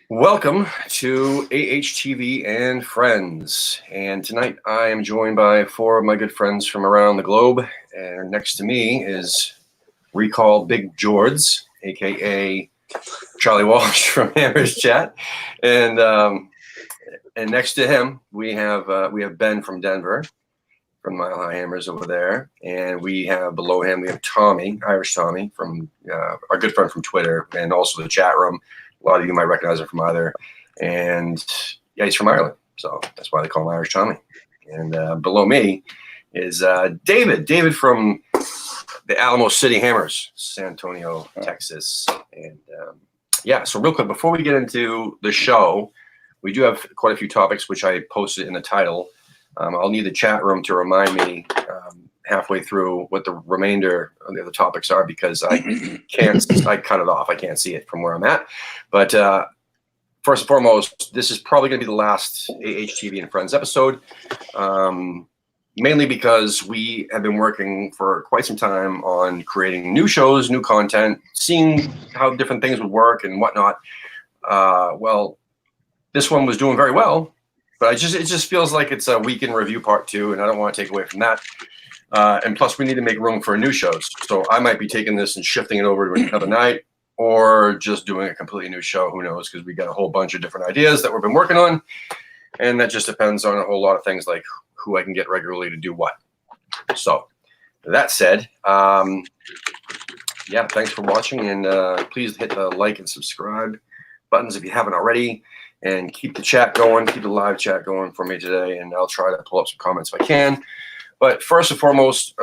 Welcome to AHTV and Friends. And tonight I am joined by four of my good friends from around the globe. And next to me is Recall Big Jords, aka Charlie Walsh from Hammers Chat. And next to him we have Ben from Denver, from Mile High Hammers over there. And we have below him we have Tommy, Irish Tommy, from our good friend from Twitter, and also the chat room. A lot of you might recognize him from either. And yeah, he's from Ireland, so that's why they call him Irish Tommy. And below me is David from the Alamo City Hammers, San Antonio, Texas. And yeah, so real quick, before we get into the show, we do have quite a few topics, which I posted in the title. I'll need the chat room to remind me halfway through what the remainder of the other topics are, because I cut it off. I can't see it from where I'm at. But first and foremost, this is probably going to be the last AHTV and Friends episode, mainly because we have been working for quite some time on creating new shows, new content, seeing how different things would work and whatnot. Well, this one was doing very well, but it just feels like it's a weekend review part 2, and I don't want to take away from that. And plus, we need to make room for new shows. So I might be taking this and shifting it over to another night, or just doing a completely new show. Who knows? Because we got a whole bunch of different ideas that we've been working on. And that just depends on a whole lot of things, like who I can get regularly to do what. So that said, yeah, thanks for watching. And please hit the like and subscribe buttons if you haven't already. And keep the chat going, keep the live chat going for me today. And I'll try to pull up some comments if I can. But first and foremost,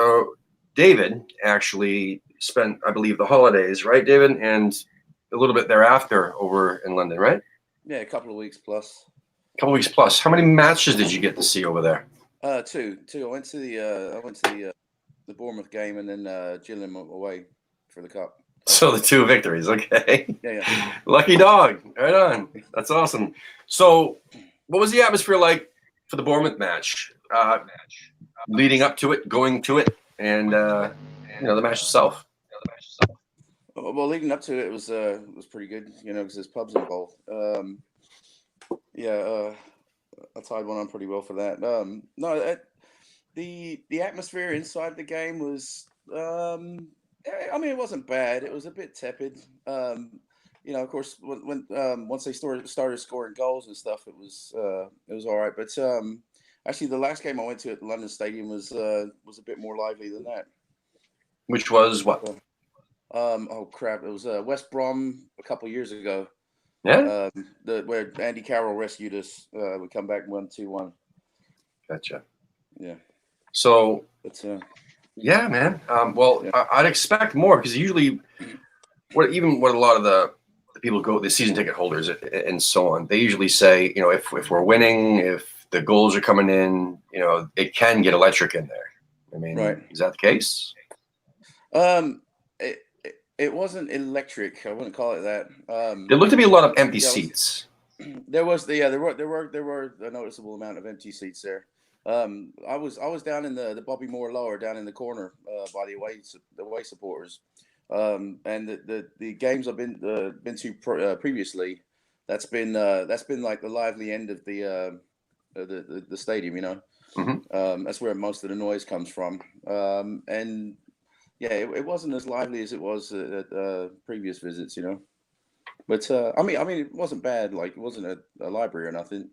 David actually spent, I believe, the holidays, right, David? And a little bit thereafter over in London, right? Yeah, a couple of weeks plus. A couple of weeks plus. How many matches did you get to see over there? Two. I went to the Bournemouth game, and then Gillingham away for the cup. So the 2 victories, okay. Yeah. Lucky dog. Right on. That's awesome. So what was the atmosphere like for the Bournemouth match? Leading up to it, going to it, and the match itself. Well, leading up to it was pretty good, because there's pubs involved. I tied one on pretty well for that. The atmosphere inside the game was, it wasn't bad. It was a bit tepid. Of course, when once they started scoring goals and stuff, it was all right. But actually, the last game I went to at the London Stadium was a bit more lively than that. Which was what? Oh crap! It was West Brom a couple years ago. Yeah. Where Andy Carroll rescued us. We come back and won 2-1. Gotcha. Yeah. So. Yeah, man. I'd expect more, because usually, what a lot of the people the season ticket holders and so on, they usually say, if we're winning, if the goals are coming in, it can get electric in there. I mean, right. Is that the case? It wasn't electric. I wouldn't call it that. There looked to be a lot of empty seats. There were a noticeable amount of empty seats there. I was down in the Bobby Moore Lower, down in the corner by the away supporters. And the games I've been to previously, that's been like the lively end of the stadium, Mm-hmm. That's where most of the noise comes from. And yeah, it wasn't as lively as it was at previous visits, But I mean, it wasn't bad. Like, it wasn't a library or nothing.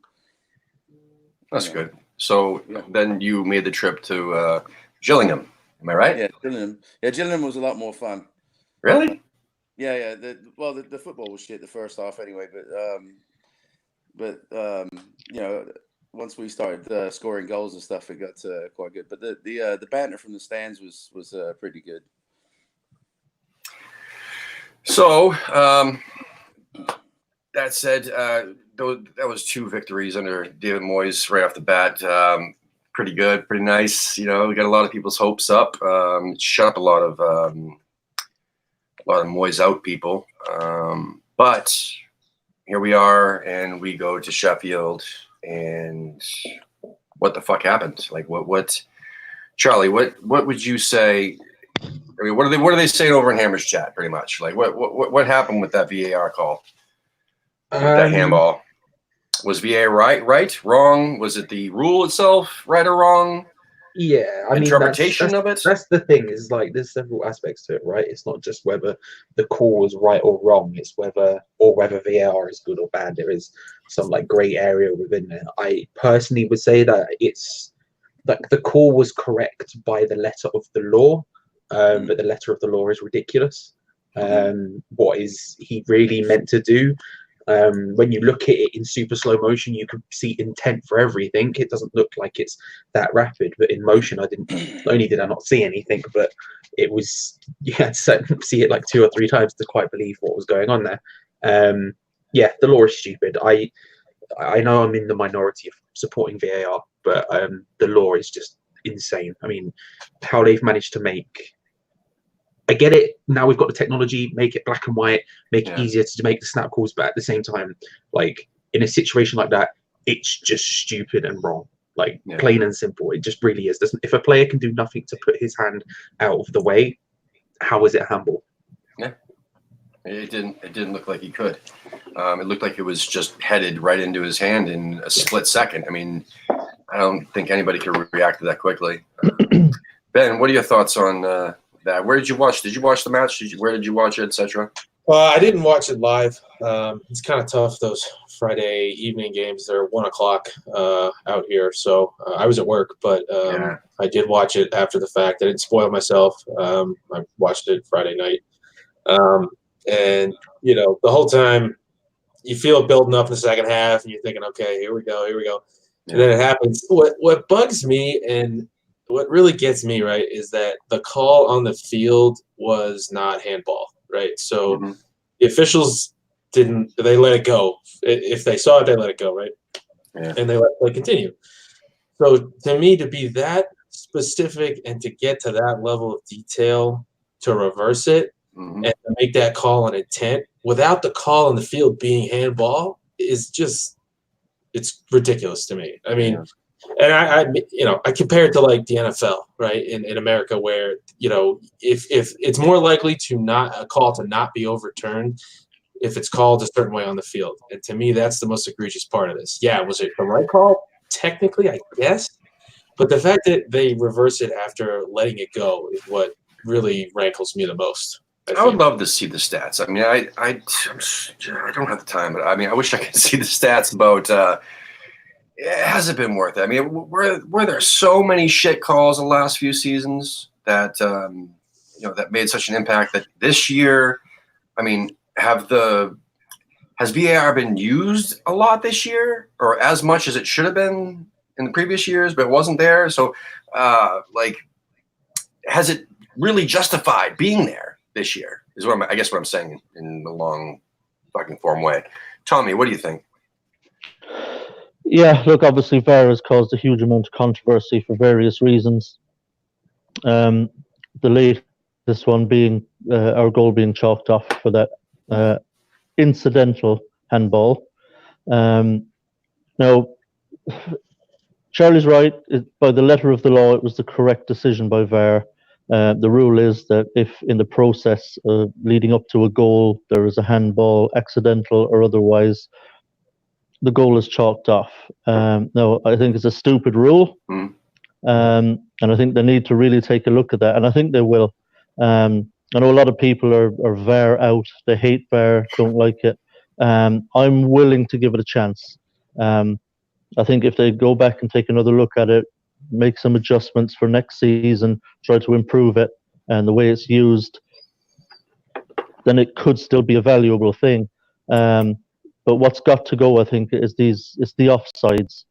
That's good. So then you made the trip to Gillingham. Am I right? Yeah, Gillingham. Yeah, Gillingham was a lot more fun. Really? Yeah. The football was shit the first half anyway, but once we started scoring goals and stuff, it got quite good. But the banter from the stands was pretty good. So that said, that was 2 victories under David Moyes right off the bat. Pretty good, pretty nice. We got a lot of people's hopes up. Shut up a lot of Moyes out people. But here we are, and we go to Sheffield, and what the fuck happened? Like, what, Charlie? What would you say? I mean, what are they saying over in Hammers Chat? Pretty much, like, what happened with that VAR call? with that handball? Was VAR right, wrong? Was it the rule itself, right or wrong? Yeah, I mean Interpretation of it. that's the thing is like there's several aspects to it, right? It's not just whether the call was right or wrong; it's whether VAR is good or bad. There is some like grey area within there. I personally would say that it's like the call was correct by the letter of the law, but the letter of the law is ridiculous. What is he really meant to do? When you look at it in super slow motion, you can see intent for everything. It doesn't look like it's that rapid, but in motion, I didn't. Not only did I not see anything, but it was you had to see it like 2 or 3 times to quite believe what was going on there. Yeah, the law is stupid. I know I'm in the minority of supporting VAR, but the law is just insane. I mean, how they've managed to make. I get it. Now we've got the technology, make it black and white, make it easier to make the snap calls, but at the same time, like in a situation like that, it's just stupid and wrong. Like plain and simple. It just really is. If a player can do nothing to put his hand out of the way, how is it handball? Yeah. It didn't look like he could. It looked like it was just headed right into his hand in a split second. I mean, I don't think anybody could react to that quickly. Ben, what are your thoughts on that? Where did you watch? Did you watch the match? Where did you watch it, etc.? I didn't watch it live. It's kind of tough, those Friday evening games. They're 1 o'clock out here. So I was at work, but I did watch it after the fact. I didn't spoil myself. I watched it Friday night. And, you know, the whole time you feel it building up in the second half and you're thinking, okay, here we go. Yeah. And then it happens. What bugs me and what really gets me, right, is that the call on the field was not handball, right? So the officials they let it go. If they saw it, they let it go, right? Yeah. And they let it continue. So to me, to be that specific and to get to that level of detail to reverse it and to make that call on intent without the call on the field being handball is just it's ridiculous to me. I mean, and I compare it to like the NFL, right? In America, where if it's more likely a call to not be overturned if it's called a certain way on the field. And to me, that's the most egregious part of this. Yeah, was it the right call? Technically, I guess. But the fact that they reverse it after letting it go is what really rankles me the most. I would love to see the stats. I mean, I don't have the time, but I mean, I wish I could see the stats about. Has it been worth it? I mean, were there so many shit calls the last few seasons that that made such an impact that this year? I mean, has VAR been used a lot this year, or as much as it should have been in the previous years, but it wasn't there? So, has it really justified being there this year? Is what I'm saying in the long fucking form way. Tommy, what do you think? Yeah, look, obviously VAR has caused a huge amount of controversy for various reasons. The latest one being our goal being chalked off for that incidental handball. Now, Charlie's right. By the letter of the law, it was the correct decision by VAR. The rule is that if in the process leading up to a goal there is a handball, accidental or otherwise, the goal is chalked off. No, I think it's a stupid rule, and I think they need to really take a look at that, and I think they will. I know a lot of people are VAR out. They hate VAR, don't like it. I'm willing to give it a chance. I think if they go back and take another look at it, make some adjustments for next season, try to improve it and the way it's used, then it could still be a valuable thing. But what's got to go, I think, is the offsides.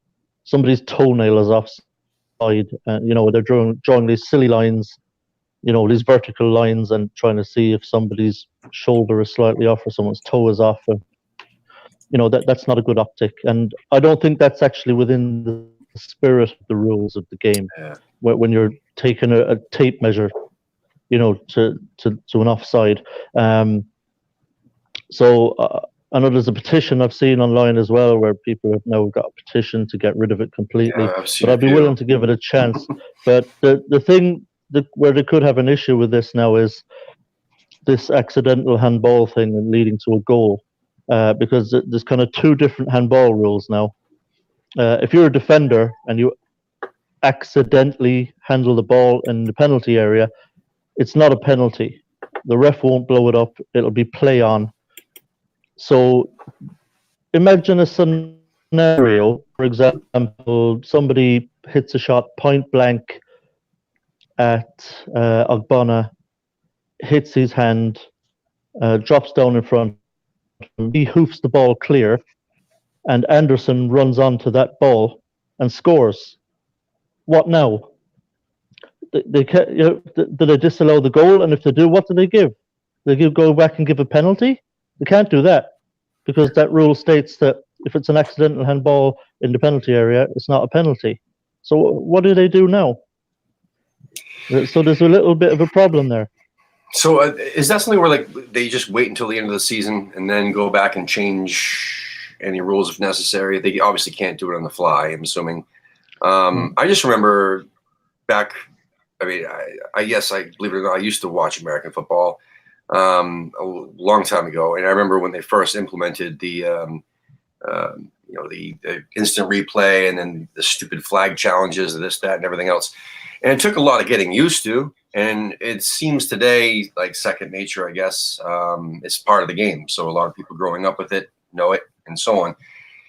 Somebody's toenail is offside. They're drawing these silly lines, these vertical lines, and trying to see if somebody's shoulder is slightly off or someone's toe is off. And, that's not a good optic. And I don't think that's actually within the spirit of the rules of the game. Yeah. When you're taking a tape measure, to an offside. I know there's a petition I've seen online as well where people have now got a petition to get rid of it completely. Yeah, but I'd be willing to give it a chance. But the thing where they could have an issue with this now is this accidental handball thing and leading to a goal. because there's kind of two different handball rules now. If you're a defender and you accidentally handle the ball in the penalty area, it's not a penalty. The ref won't blow it up. It'll be play on. So imagine a scenario, for example, somebody hits a shot point blank at Ogbonna, hits his hand, drops down in front. He hoofs the ball clear, and Anderson runs onto that ball and scores. What now? They can't, do they disallow the goal? And if they do, what do they give? Go back and give a penalty? They can't do that because that rule states that if it's an accidental handball in the penalty area, it's not a penalty. So what do they do now? So there's a little bit of a problem there. So is that something where like they just wait until the end of the season and then go back and change any rules if necessary? They obviously can't do it on the fly, I'm assuming. I just remember back, I mean, I guess I believe it or not, I used to watch American football a long time ago, and I remember when they first implemented the the instant replay and then the stupid flag challenges, this, that, and everything else. And it took a lot of getting used to, and it seems today like second nature, I guess. It's part of the game, so a lot of people growing up with it know it, and so on.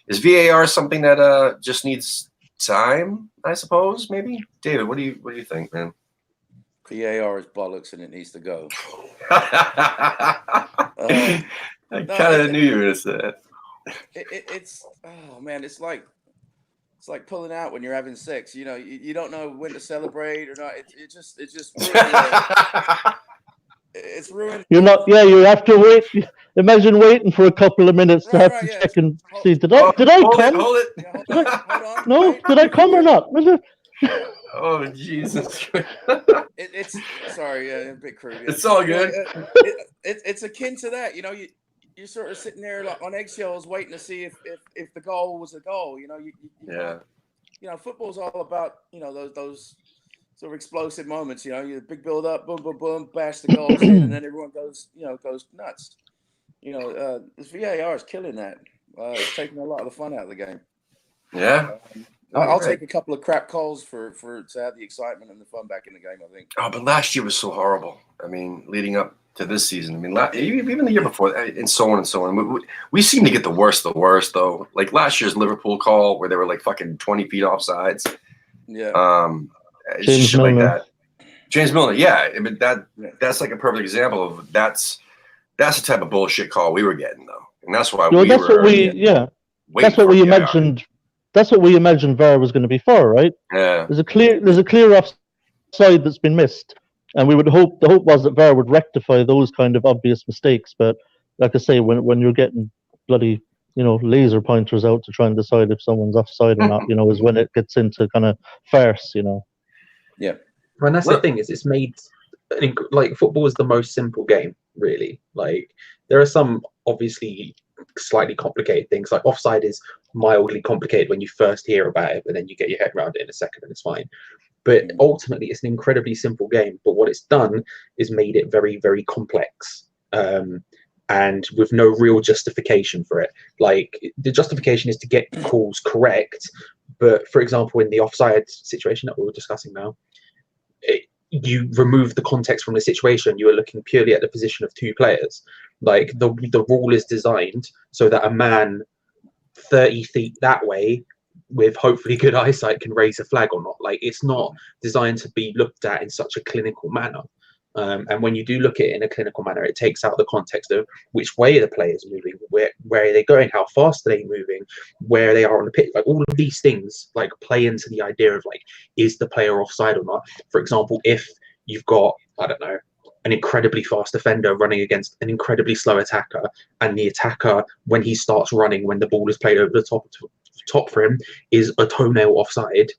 Is VAR something that just needs time, I suppose? Maybe, David, what do you think, man? VAR is bollocks, and it needs to go. I kind of knew you were going to say that. It's oh man, it's like pulling out when you're having sex. You know, you don't know when to celebrate or not. It just it's ruined. You're not. Yeah, you have to wait. Imagine waiting for a couple of minutes to have to check and see. Did I come? Hold it. Yeah, hold on. No, wait. did I come or not? Oh Jesus! It's sorry, a bit crude. It's all good. It's akin to that. You know, you're sort of sitting there like on eggshells, waiting to see if the goal was a goal. You know, you know, football's all about those sort of explosive moments. You know, you big build up, boom, boom, boom, bash the goals in, and then everyone goes nuts. You know, this VAR is killing that. It's taking a lot of the fun out of the game. Yeah. I'll take a couple of crap calls for to have the excitement and the fun back in the game, I think. Oh, but last year was so horrible. I mean, leading up to this season. I mean, even the year before, and so on and so on. We seem to get the worst, though. Like last year's Liverpool call where they were like fucking 20 feet offsides. Yeah. James shit Milner. like that. James Milner, yeah. I mean, that's like a perfect example of that's the type of bullshit call we were getting, though. And that's why That's what we imagined. That's what we imagined VAR was going to be for, right? Yeah. There's a clear offside that's been missed, and we would hope. The hope was that VAR would rectify those kind of obvious mistakes. But like I say, when you're getting bloody laser pointers out to try and decide if someone's offside or not, is when it gets into kind of farce, Yeah. And that's the thing is it's made like football is the most simple game, really. Like there are some obviously slightly complicated things, like offside is mildly complicated when you first hear about it, but then you get your head around it in a second and it's fine. But ultimately it's an incredibly simple game, but what it's done is made it very, very complex, and with no real justification for it. Like the justification is to get calls correct, but for example in the offside situation that we were discussing now, you remove the context from the situation. You are looking purely at the position of two players. Like the rule is designed so that a man 30 feet that way with hopefully good eyesight can raise a flag or not. Like it's not designed to be looked at in such a clinical manner. And when you do look at it in a clinical manner, it takes out the context of which way the player is moving, where are they going, how fast are they moving, where they are on the pitch. Like all of these things like play into the idea of like, is the player offside or not? For example, if you've got, I don't know, an incredibly fast defender running against an incredibly slow attacker, and the attacker, when he starts running, when the ball is played over the top for him, is a toenail offside,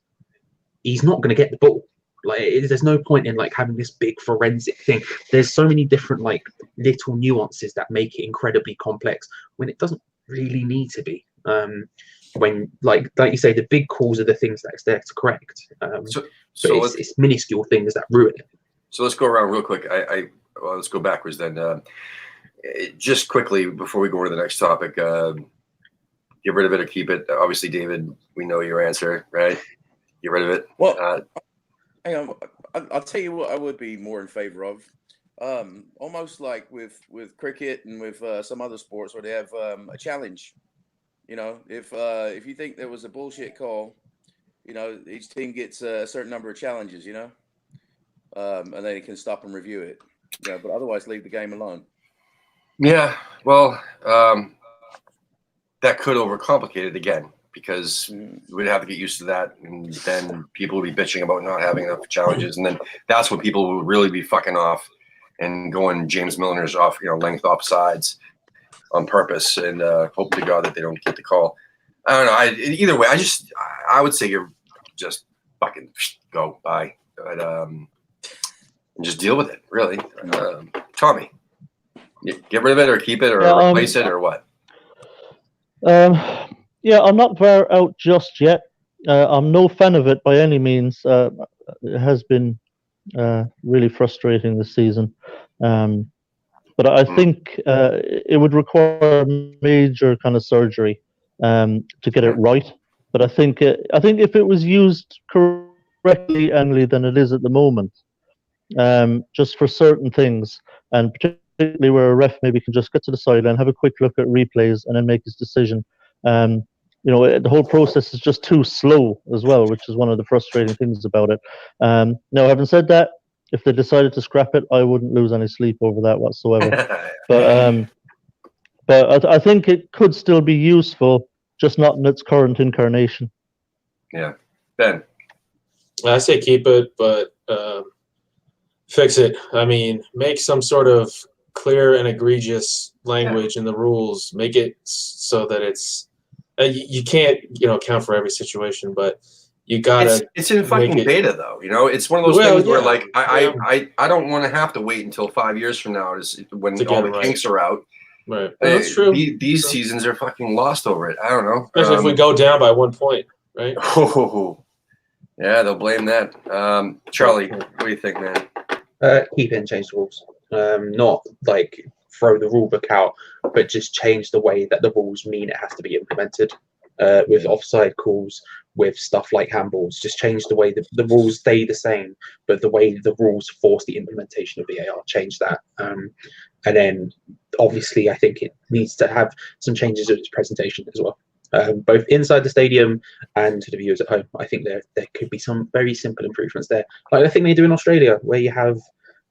he's not going to get the ball. Like there's no point in like having this big forensic thing. There's so many different like little nuances that make it incredibly complex when it doesn't really need to be. When like you say, the big calls are the things that it's there to correct. So it's minuscule things that ruin it. So let's go around real quick. Let's go backwards then. Just quickly before we go to the next topic, get rid of it or keep it. Obviously, David, we know your answer, right? Get rid of it. Well, hang on. I'll tell you what I would be more in favor of. Almost like with cricket and with some other sports where they have a challenge. You know, if you think there was a bullshit call, you know, each team gets a certain number of challenges, you know, and then you can stop and review it. Yeah, but otherwise leave the game alone. Yeah, well, that could overcomplicate it again because we'd have to get used to that, and then people would be bitching about not having enough challenges, and then that's what people would really be fucking off and going James Milner's off, length off sides on purpose, and hope to God that they don't get the call. I don't know. Either way, I would say you're just fucking go bye, but and just deal with it. Really, Tommy, get rid of it or keep it or replace it or what? Yeah, I'm not VAR out just yet. I'm no fan of it by any means. It has been really frustrating this season. But I think it would require major kind of surgery to get it right. But I think if it was used correctly, Emily, than it is at the moment, just for certain things, and particularly where a ref maybe can just get to the sideline, have a quick look at replays, and then make his decision. The whole process is just too slow as well, which is one of the frustrating things about it. Now, having said that, if they decided to scrap it, I wouldn't lose any sleep over that whatsoever. But I think it could still be useful, just not in its current incarnation. Yeah, Ben. I say keep it, but fix it. I mean, make some sort of clear and egregious language in the rules. Make it so that it's you can't account for every situation, but you gotta. It's in fucking beta though. It's one of those things where like I don't want to have to wait until 5 years from now when all the kinks are out. Right, that's true. These seasons are fucking lost over it. I don't know. Especially if we go down by 1 point, right? Oh, yeah, they'll blame that. Charlie, what do you think, man? Keep it and change the rules. Not like throw the rule book out, but just change the way that the rules mean it has to be implemented. With offside calls, with stuff like handballs, just change the way the rules stay the same, but the way the rules force the implementation of VAR, change that. And then obviously I think it needs to have some changes to its presentation as well. Both inside the stadium and to the viewers at home. I think there could be some very simple improvements there. Like I think they do in Australia, where you have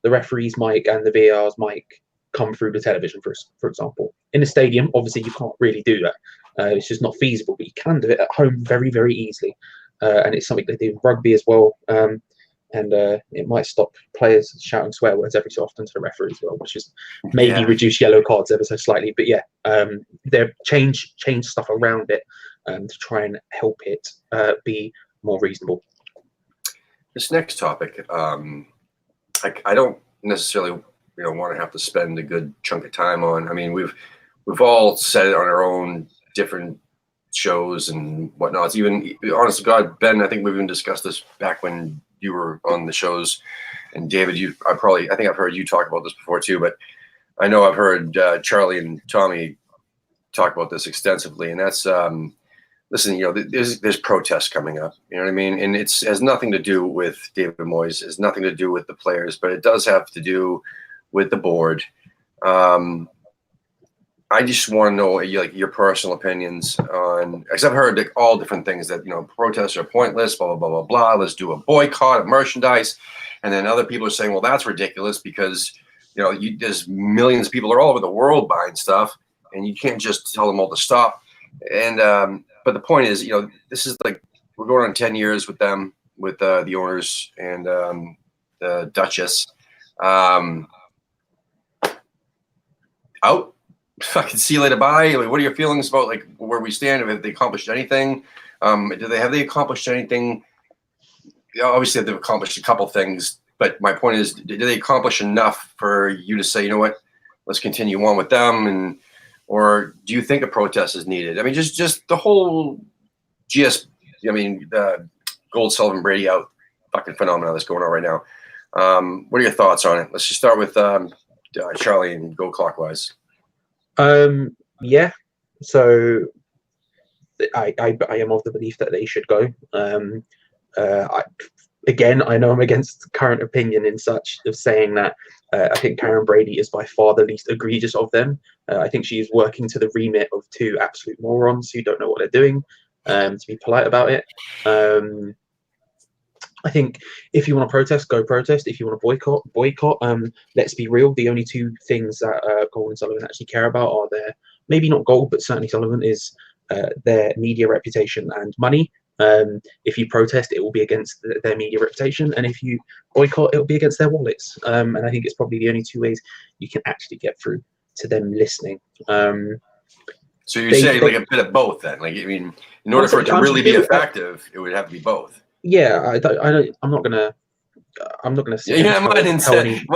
the referee's mic and the VAR's mic come through the television, for example. In the stadium, obviously you can't really do that. It's just not feasible, but you can do it at home very, very easily. And it's something they do in rugby as well. And it might stop players shouting swear words every so often to the referee as well, which is maybe reduce yellow cards ever so slightly. But yeah, they change stuff around it to try and help it be more reasonable. This next topic, I don't necessarily want to have to spend a good chunk of time on. I mean, we've all said it on our own different shows and whatnot. It's even, honest to God, Ben, I think we've even discussed this back when you were on the shows, and David, I think I've heard you talk about this before too, but I know I've heard Charlie and Tommy talk about this extensively, and that's listen, there's protests coming up, you know what I mean, and it has nothing to do with David Moyes, it has nothing to do with the players, but it does have to do with the board. I just want to know your personal opinions on, because I've heard all different things that, protests are pointless, blah, blah, blah, blah, blah. Let's do a boycott of merchandise. And then other people are saying, well, that's ridiculous because, there's millions of people are all over the world buying stuff and you can't just tell them all to stop. And, but the point is, this is like, we're going on 10 years with them, with the owners and the Duchess. Out. Fucking see you later, bye. Like, what are your feelings about where we stand? Have they accomplished anything? Have they accomplished anything? Obviously, they've accomplished a couple things, but my point is, did they accomplish enough for you to say, you know what, let's continue on with them, or do you think a protest is needed? I mean, just the whole the Gold, Sullivan, Brady out fucking phenomenon that's going on right now. What are your thoughts on it? Let's just start with Charlie and go clockwise. Yeah. So I am of the belief that they should go. Again, I know I'm against current opinion in such of saying that I think Karen Brady is by far the least egregious of them. I think she is working to the remit of two absolute morons who don't know what they're doing, to be polite about it. I think if you want to protest, go protest. If you want to boycott. Let's be real. The only two things that Gold and Sullivan actually care about are their, maybe not Gold, but certainly Sullivan, is their media reputation and money. If you protest, it will be against their media reputation, and if you boycott, it will be against their wallets. And I think it's probably the only two ways you can actually get through to them listening. So you say like a bit of both then? Like, I mean, in order for it to really be effective, it would have to be both. Yeah, I'm not gonna. I'm not gonna. Yeah, I'm not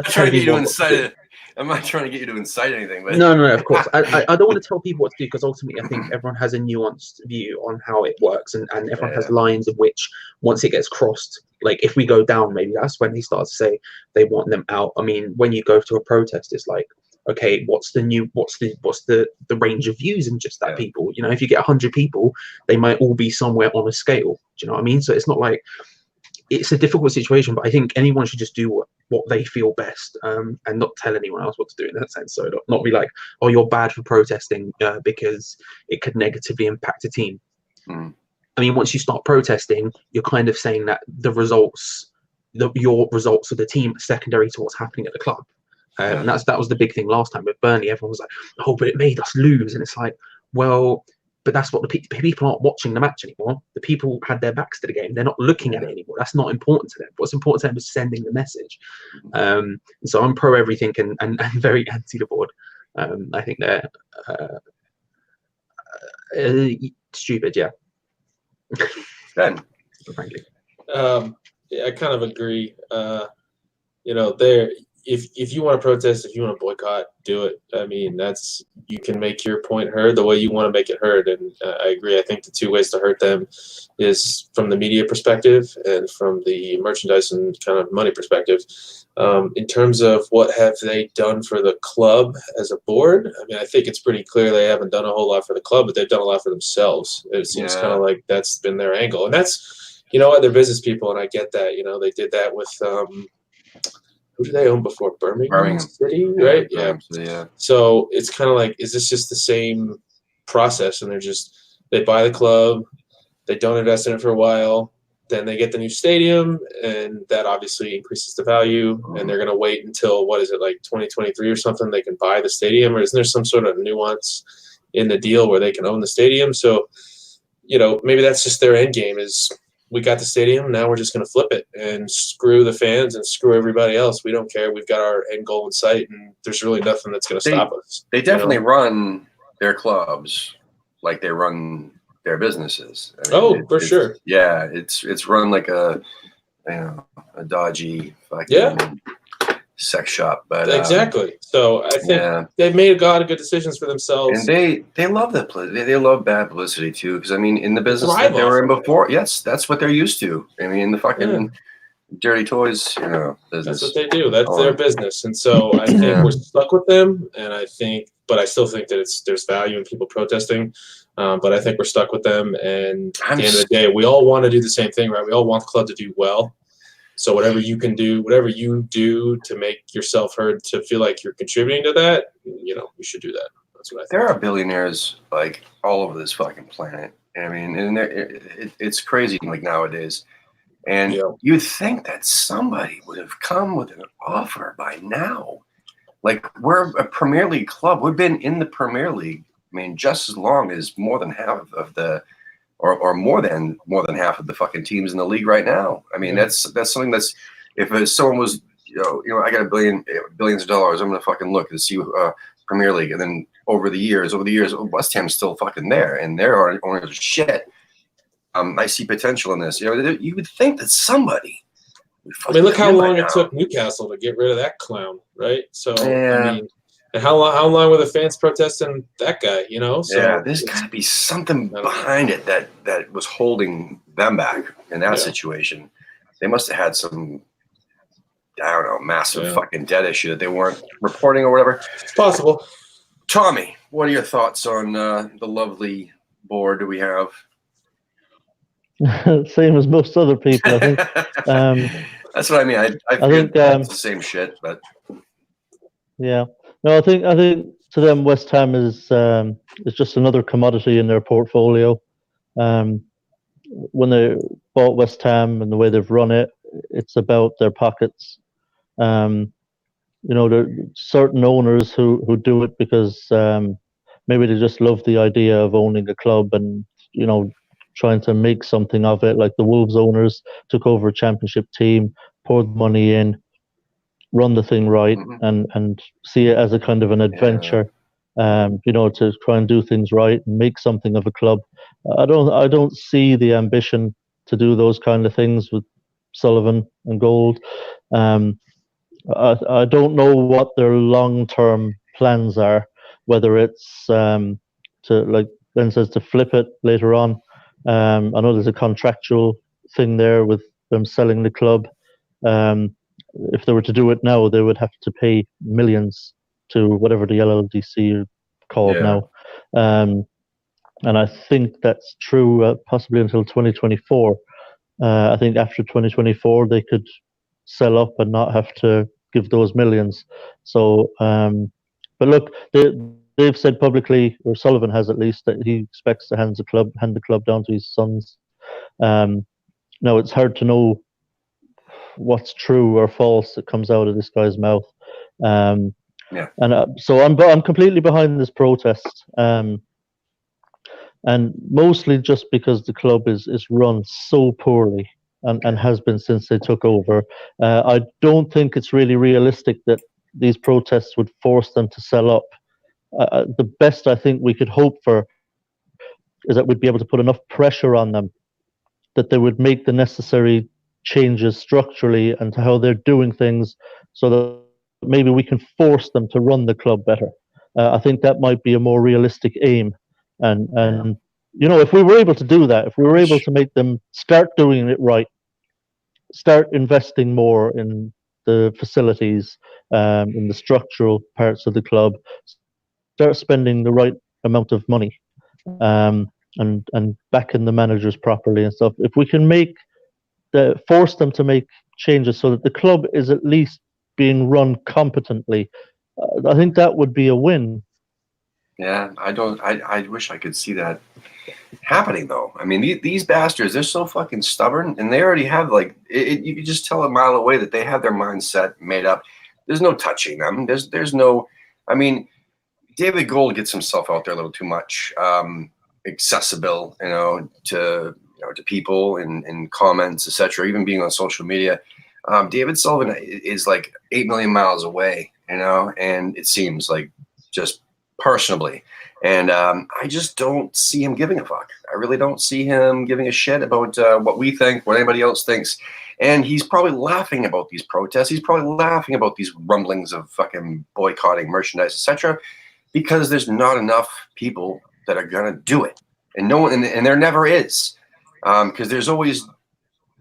trying to get you to incite. I'm not trying to get you to incite anything, but no, of course. I don't want to tell people what to do, because ultimately I think everyone has a nuanced view on how it works, and everyone has lines of which, once it gets crossed, like if we go down, maybe that's when they start to say they want them out. I mean, when you go to a protest, it's like, okay, what's the range of views in just that people? You know, if you get 100 people, they might all be somewhere on a scale. Do you know what I mean? So it's not like, it's a difficult situation, but I think anyone should just do what they feel best, and not tell anyone else what to do in that sense. So not be like, oh, you're bad for protesting because it could negatively impact a team. I mean, once you start protesting, you're kind of saying that your results of the team are secondary to what's happening at the club. And that was the big thing last time with Burnley. Everyone was like, oh, but it made us lose. And it's like, well, but that's what the people aren't watching the match anymore. The people had their backs to the game. They're not looking at it anymore. That's not important to them. What's important to them is sending the message. So I'm pro everything and very anti the board. I think they're stupid, yeah. Ben. Frankly. Yeah, I kind of agree. If you want to protest, if you want to boycott, do it. I mean, you can make your point heard the way you want to make it heard. And I agree. I think the two ways to hurt them is from the media perspective and from the merchandise and kind of money perspective. In terms of what have they done for the club as a board, I mean, I think it's pretty clear they haven't done a whole lot for the club, but they've done a lot for themselves. It seems kind of like that's been their angle. And that's, you know what, they're business people, and I get that. You know, they did that with who did they own before? Birmingham City, right? Yeah. So it's kind of like, is this just the same process? And they buy the club, they don't invest in it for a while, then they get the new stadium, and that obviously increases the value. And they're going to wait until, what is it, like 2023 or something, they can buy the stadium? Or isn't there some sort of nuance in the deal where they can own the stadium? So, you know, maybe that's just their end game is, we got the stadium, now we're just going to flip it and screw the fans and screw everybody else. We don't care. We've got our end goal in sight, and there's really nothing that's going to stop us. They definitely run their clubs like they run their businesses. I mean, for sure. Yeah, it's run like a dodgy fucking sex shop. But exactly. So I think they've made a lot of good decisions for themselves. And they love that. They love bad publicity too, because I mean, in the business that they were in before, yes, that's what they're used to. I mean, the fucking dirty toys, business. That's what they do. That's their business. And so I think we're stuck with them. And I still think that there's value in people protesting. But I think we're stuck with them. And at the end of the day, we all want to do the same thing, right? We all want the club to do well. So whatever you do to make yourself heard, to feel like you're contributing to that, you should do that. That's what I think. There are billionaires like all over this fucking planet. I mean, and it's crazy like nowadays. And you'd think that somebody would have come with an offer by now. Like, we're a Premier League club. We've been in the Premier League, I mean, just as long as more than half of the or more than half of the fucking teams in the league right now. I mean, that's something that's, if someone was, I got billions of dollars, I'm gonna fucking look and see Premier League, and then over the years, West Ham's still fucking there, and their owners are shit. I see potential in this. You would think that somebody. I mean, look how long it took Newcastle to get rid of that clown, right? So I mean, and how long were the fans protesting that guy? So there's got to be something behind it that was holding them back in that situation. They must have had some, I don't know, massive fucking debt issue that they weren't reporting or whatever. It's possible. Tommy, what are your thoughts on the lovely board we have? Same as most other people, I think. That's what I mean. I think it's the same shit, but yeah. No, I think to them West Ham is just another commodity in their portfolio. Um, when they bought West Ham and the way they've run it, it's about their pockets. There are certain owners who do it because maybe they just love the idea of owning a club and trying to make something of it. Like the Wolves owners took over a championship team, poured money in, run the thing right, and see it as a kind of an adventure. To try and do things right and make something of a club. I don't see the ambition to do those kind of things with Sullivan and Gold. I don't know what their long-term plans are, whether it's to, like Ben says, to flip it later on. I know there's a contractual thing there with them selling the club. If they were to do it now, they would have to pay millions to whatever the LLDC are called now. And I think that's true possibly until 2024. I think after 2024, they could sell up and not have to give those millions. So, but look, they've said publicly, or Sullivan has at least, that he expects to hand the club down to his sons. Now it's hard to know what's true or false that comes out of this guy's mouth. And so I'm completely behind this protest. And mostly just because the club is run so poorly and has been since they took over. I don't think it's really realistic that these protests would force them to sell up. The best I think we could hope for is that we'd be able to put enough pressure on them that they would make the necessary changes structurally and to how they're doing things so that maybe we can force them to run the club better. I think that might be a more realistic aim. And if we were able to do that, if we were able to make them start doing it right, start investing more in the facilities, in the structural parts of the club, start spending the right amount of money, and backing the managers properly and stuff. If we can force them to make changes so that the club is at least being run competently, I think that would be a win. Yeah, I wish I could see that happening, though. I mean, these bastards, they're so fucking stubborn, and they already have, like, you could just tell a mile away that they have their mindset made up. There's no touching them. There's no, I mean, David Gold gets himself out there a little too much, accessible, to people and comments, etc., even being on social media. David Sullivan is like 8 million miles away, and it seems like just personally. And I just don't see him giving a fuck. I really don't see him giving a shit about what we think, what anybody else thinks. And he's probably laughing about these protests. He's probably laughing about these rumblings of fucking boycotting merchandise, etc., because there's not enough people that are gonna do it, and no one, and there never is, because there's always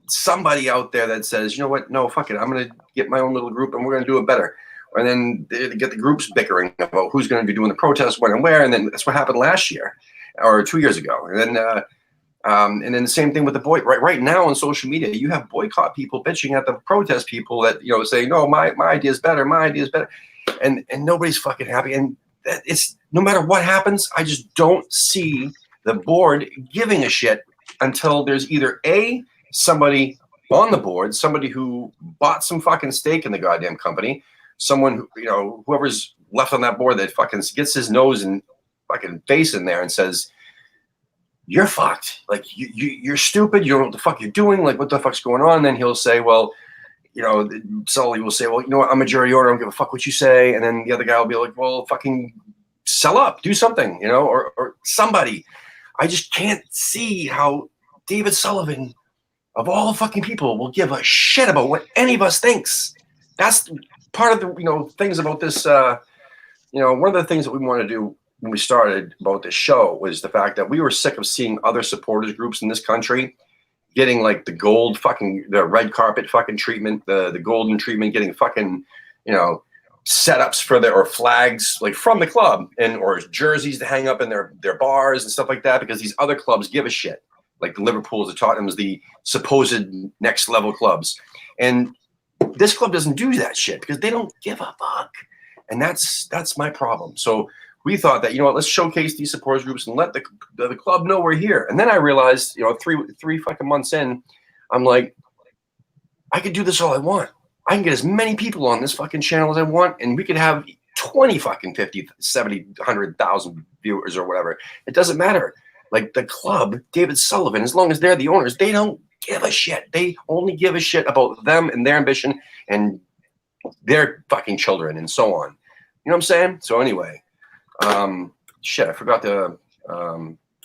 somebody out there that says, you know what, no, fuck it, I'm gonna get my own little group and we're gonna do it better. And then they get the groups bickering about who's going to be doing the protests, when and where. And then that's what happened last year or 2 years ago. And then the same thing with the right now on social media, you have boycott people bitching at the protest people that, say, no, my idea is better. My idea is better. And nobody's fucking happy. And it's no matter what happens, I just don't see the board giving a shit until there's either somebody on the board, somebody who bought some fucking stake in the goddamn company, someone who, whoever's left on that board that fucking gets his nose and fucking face in there and says, you're fucked. Like, you're stupid. You don't know what the fuck you're doing. Like, what the fuck's going on? And then he'll say, well, Sully will say, well, you know what? I'm a jury owner. I don't give a fuck what you say. And then the other guy will be like, well, fucking sell up, do something, or somebody. I just can't see how David Sullivan, of all fucking people, will give a shit about what any of us thinks. That's part of the things about this. One of the things that we want to do when we started about this show was the fact that we were sick of seeing other supporters groups in this country getting like the red carpet fucking treatment, the golden treatment, getting fucking setups for or flags like from the club and or jerseys to hang up in their bars and stuff like that because these other clubs give a shit. Like the Liverpools, the Tottenhams, the supposed next level clubs. And this club doesn't do that shit because they don't give a fuck. And that's my problem. So we thought that, you know what, let's showcase these supporters groups and let the club know we're here. And then I realized, you know, three fucking months in, I'm like, I could do this all I want. I can get as many people on this fucking channel as I want, and we could have 20 fucking 50, 70, 100,000 viewers or whatever. It doesn't matter. Like the club, David Sullivan, as long as they're the owners, they don't give a shit. They only give a shit about them and their ambition and their fucking children and so on. You know what I'm saying? So anyway, shit, I forgot to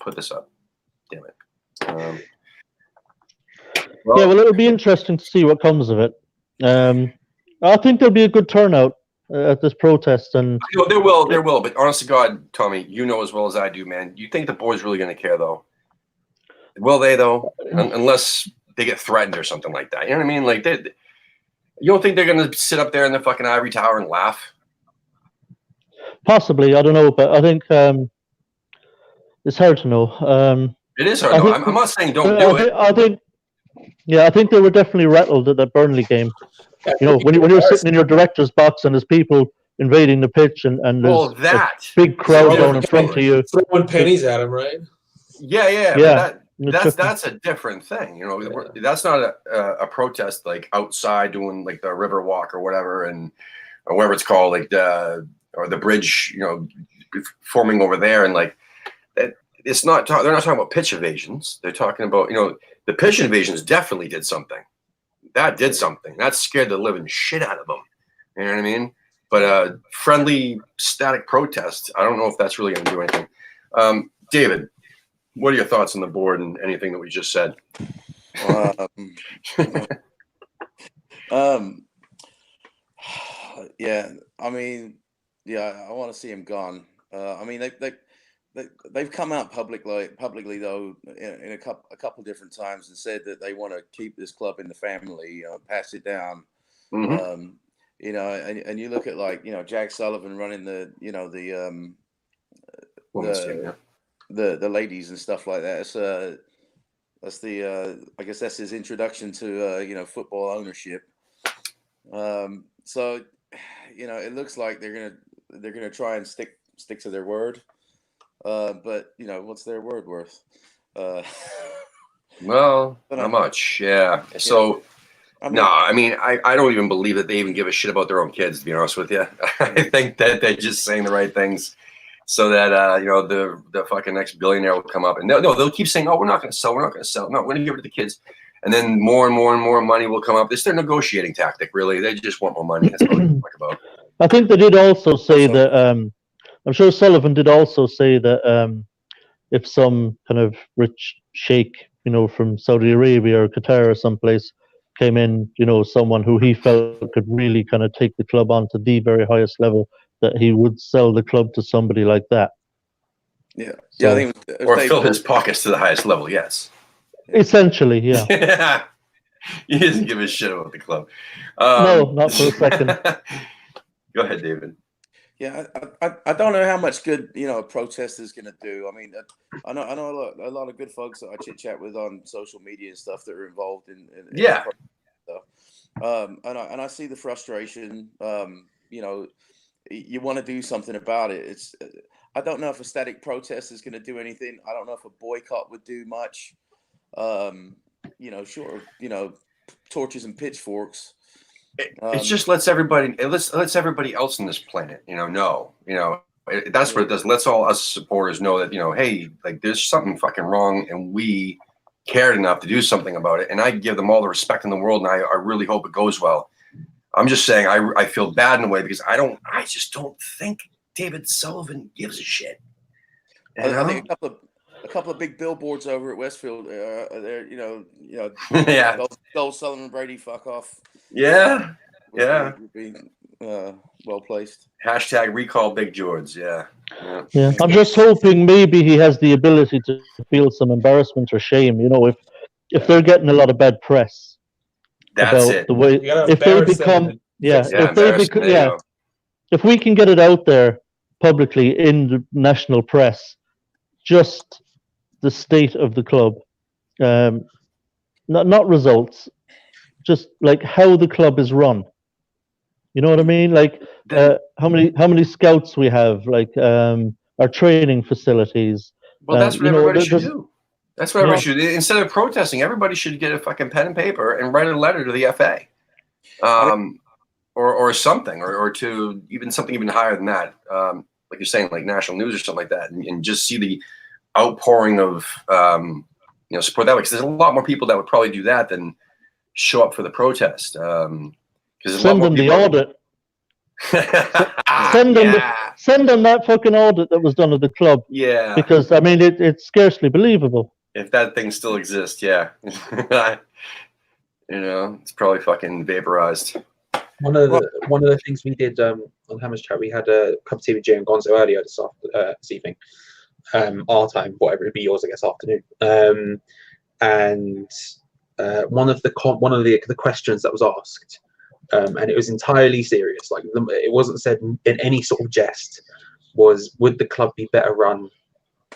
put this up. Damn it. Well, it'll be interesting to see what comes of it. I think there'll be a good turnout at this protest, and there will. But honest to God, Tommy, you know as well as I do, man. You think the boys really going to care, though? Will they, though? Unless they get threatened or something like that. You know what I mean? Like, you don't think they're going to sit up there in the fucking ivory tower and laugh? Possibly, I don't know, but I think it's hard to know. It is hard. No, I'm not saying don't do it. I think they were definitely rattled at that Burnley game. You know, when you're sitting in your director's box and there's people invading the pitch and there's a big crowd going in front of you, throwing pennies at him, right? Yeah. That's a different thing. You know, that's not a protest like outside doing like the river walk or whatever, or whatever it's called, like or the bridge. You know, forming over there and like that. It's not. They're not talking about pitch invasions. They're talking about, you know, the pitch invasions definitely did something. That did something. That scared the living shit out of them. You know what I mean? But friendly, static protest, I don't know if that's really going to do anything. David, what are your thoughts on the board and anything that we just said? Yeah, I mean, yeah, I want to see him gone. I mean, they've come out publicly though in a couple different times and said that they want to keep this club in the family, pass it down. Mm-hmm. You know, and you look at like, you know, Jack Sullivan running the ladies and stuff like that. That's the I guess that's his introduction to you know, football ownership. So, you know, it looks like they're gonna try and stick to their word. But you know, what's their word worth? Well, not much. Yeah. So, I mean, I don't even believe that they even give a shit about their own kids, to be honest with you. I think that they're just saying the right things so that, you know, the fucking next billionaire will come up and they'll keep saying, oh, we're not going to sell. No, we're going to give it to the kids. And then more and more and more money will come up. It's their negotiating tactic, really. They just want more money. That's what they talk about. I think they did also say that, I'm sure Sullivan did also say that if some kind of rich sheikh, you know, from Saudi Arabia or Qatar or someplace came in, you know, someone who he felt could really kind of take the club on to the very highest level, that he would sell the club to somebody like that. Yeah. So, I think or fill his pockets to the highest level, yes. Essentially, yeah. Yeah. He doesn't give a shit about the club. No, not for a second. Go ahead, David. Yeah, I don't know how much good, you know, a protest is going to do. I mean, I know a lot of good folks that I chit chat with on social media and stuff that are involved in stuff. And I see the frustration. You know, you want to do something about it. I don't know if a static protest is going to do anything. I don't know if a boycott would do much. You know, short of, you know, torches and pitchforks. It just lets everybody else on this planet, you know, that's what it does. Lets all us supporters know that, you know, hey, like there's something fucking wrong and we cared enough to do something about it. And I give them all the respect in the world. And I really hope it goes well. I'm just saying, I feel bad in a way because I just don't think David Sullivan gives a shit. I think a couple of big billboards over at Westfield, there, you know, yeah. Gold Sullivan Brady, fuck off. Yeah. Would be well placed. Hashtag recall Big George. Yeah. I'm just hoping maybe he has the ability to feel some embarrassment or shame. You know, if they're getting a lot of bad press that's about it. The way if they become, if we can get it out there publicly in the national press, just the state of the club, not results, just like how the club is run. You know what I mean? Like how many scouts we have, like our training facilities. Well, that's what everybody should there's- do. That's what everybody should do. Instead of protesting, everybody should get a fucking pen and paper and write a letter to the FA, or something, or to even something even higher than that, like you're saying, like national news or something like that, and just see the outpouring of support that way. Because there's a lot more people that would probably do that than show up for the protest. Send them the audit. Send them that fucking audit that was done at the club. Yeah. Because I mean, it's scarcely believable. If that thing still exists, yeah. It's probably fucking vaporized. One of the things we did on Hammer's Chat, we had a cup of tea with Jay and Gonzo earlier this evening, our time, whatever it'd be yours, I guess, afternoon. And one of the questions that was asked, and it was entirely serious, like it wasn't said in any sort of jest, was would the club be better run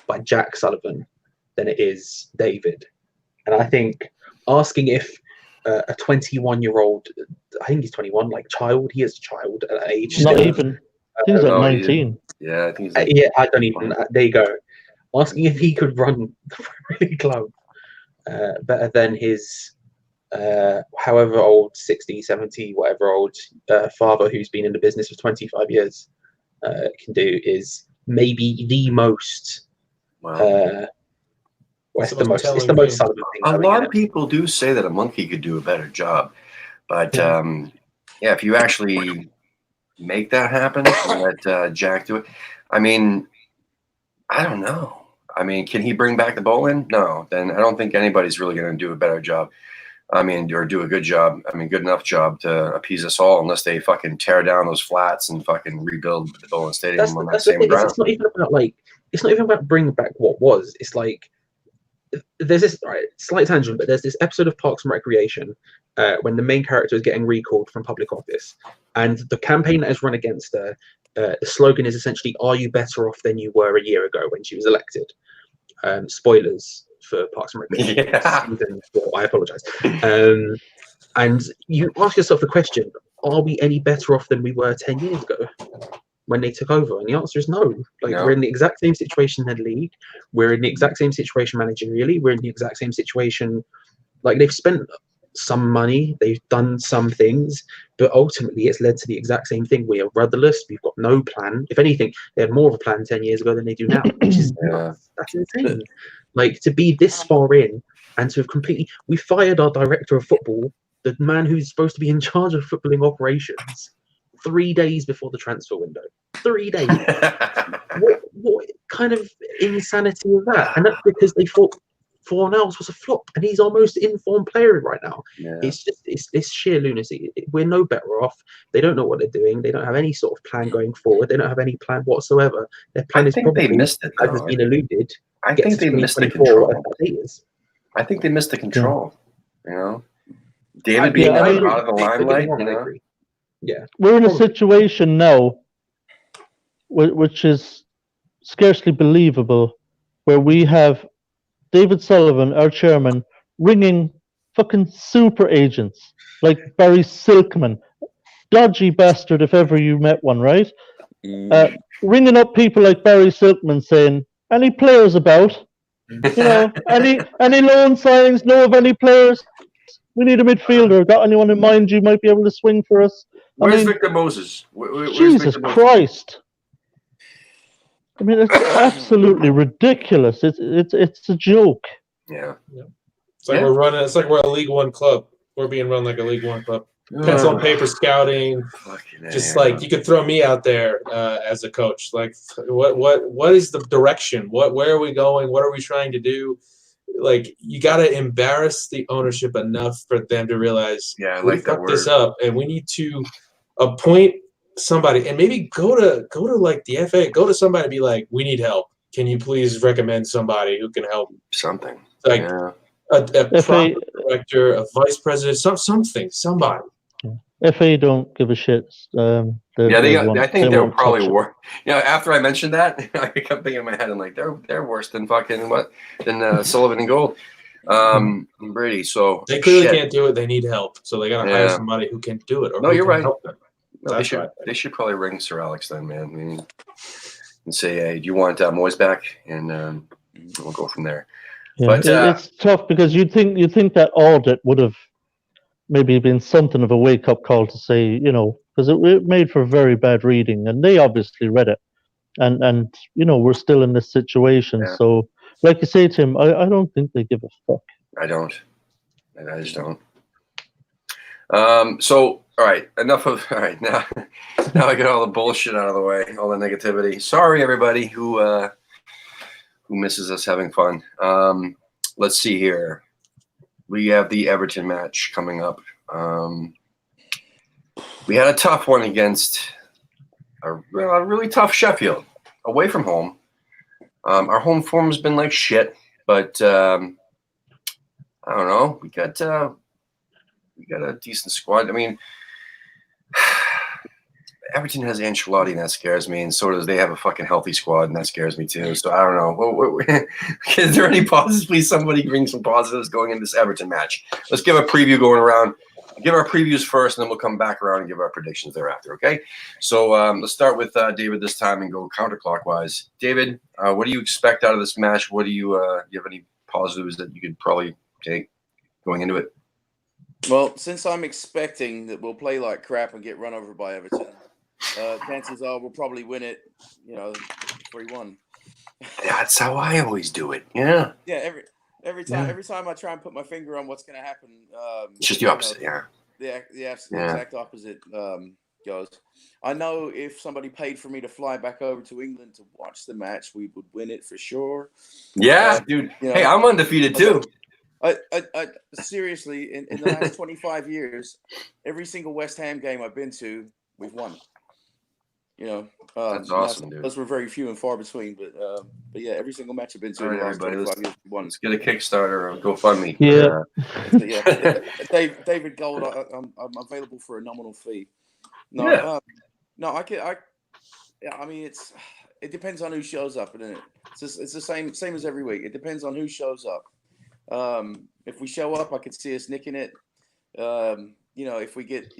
by Jack Sullivan than it is David? And I think asking if a 21-year-old, I think he's 21, like child, he is a child at that age. Not even. I think he's at 19. Yeah, I think he's I don't even. There you go. Asking if he could run the Premier League club better than his however old, 60, 70, whatever old father who's been in the business for 25 years can do is maybe the most. Wow. It's the most Sullivan thing. A lot of people do say that a monkey could do a better job, but if you actually make that happen and let Jack do it, I mean, I don't know. I mean, can he bring back the bowling? No. Then I don't think anybody's really going to do a better job. I mean, or do a good job. I mean, good enough job to appease us all, unless they fucking tear down those flats and fucking rebuild the bowling stadium on that same ground. It's not even about bringing back what was. It's like there's this slight tangent, but there's this episode of Parks and Recreation when the main character is getting recalled from public office, and the campaign that is run against her, the slogan is essentially, "Are you better off than you were a year ago when she was elected?" Spoilers for Parks and Recreation. Yeah. I apologize. And you ask yourself the question: are we any better off than we were 10 years ago when they took over? And the answer is no. We're in the exact same situation in the league. We're in the exact same situation managerially. We're in the exact same situation. Like, they've spent some money, they've done some things, but ultimately it's led to the exact same thing. We are rudderless. We've got no plan. If anything, they had more of a plan 10 years ago than they do now, which is that's insane. Like, to be this far in and to have we fired our director of football, the man who's supposed to be in charge of footballing operations, 3 days before the transfer window. 3 days. what kind of insanity is that? And that's because they thought Fornells was a flop, and he's our most informed player right now. Yeah. It's sheer lunacy. We're no better off. They don't know what they're doing. They don't have any sort of plan going forward. They don't have any plan whatsoever. Their plan is probably, they missed it, as has been alluded, I think they missed the control. I think they missed the control. David being out of the limelight. Yeah, we're in a situation now, which is scarcely believable, where we have David Sullivan, our chairman, ringing fucking super agents like Barry Silkman, dodgy bastard if ever you met one, right? Ringing up people like Barry Silkman saying, "Any players about? Any loan signings? Know of any players? We need a midfielder. Got anyone in mind you might be able to swing for us?" Where's Victor Moses? Where's Jesus Victor Christ! I mean, it's absolutely ridiculous. It's a joke. Yeah. It's like we're running. It's like we're a League One club. We're being run like a League One club. Pencil and paper scouting. Just like you could throw me out there as a coach. Like, what is the direction? Where are we going? What are we trying to do? Like, you got to embarrass the ownership enough for them to realize, we fucked this up, and we need to appoint somebody, and maybe go to like the FA, go to somebody and be like, "We need help. Can you please recommend somebody who can help?" Something Oh, like FA a proper director, a vice president, somebody. FA don't give a shit. I think they're won't probably touch it. worse. After I mentioned that, I kept thinking in my head, I'm like, they're worse than fucking Sullivan and Gold, and Brady. So They clearly shit. can't do it. They need help, so they got to hire somebody who can do it, or No, who you're can right. help them. No, they should probably ring Sir Alex then, man. I mean, and say, hey, do you want Moyes back? And we'll go from there. Yeah, But it's tough because you'd think that audit would have maybe been something of a wake up call to say, because it made for very bad reading, and they obviously read it, and we're still in this situation. Yeah. So, like you say, Tim, I don't think they give a fuck. I don't. I just don't. So, all right, enough of. All right, now I get all the bullshit out of the way, all the negativity. Sorry, everybody who misses us having fun. Let's see here. We have the Everton match coming up. We had a tough one against a really tough Sheffield away from home. Our home form has been like shit, but I don't know. We got a decent squad. I mean, Everton has Ancelotti, and that scares me, and so does they have a fucking healthy squad, and that scares me too. So I don't know. Is there any positives? Please, somebody bring some positives going into this Everton match. Let's give a preview going around. Give our previews first, and then we'll come back around and give our predictions thereafter. Okay? So let's start with David this time and go counterclockwise. David, what do you expect out of this match? What do you have any positives that you could probably take going into it? Well, since I'm expecting that we'll play like crap and get run over by Everton, chances are we'll probably win it, 3-1. That's how I always do it. Yeah. Yeah, every time I try and put my finger on what's going to happen, it's just the opposite. The exact opposite goes. I know if somebody paid for me to fly back over to England to watch the match, we would win it for sure. Yeah, dude. Hey, I'm undefeated too. I seriously, in the last 25 years, every single West Ham game I've been to, we've won. That's awesome, dude. Those were very few and far between, but yeah, every single match I've been to in the last 25 years, we've won. Let's get a Kickstarter or GoFundMe. Yeah. David Gold, I'm available for a nominal fee. No, I mean, it depends on who shows up, isn't it? It's the same as every week. It depends on who shows up. If we show up, I could see us nicking it. If we get,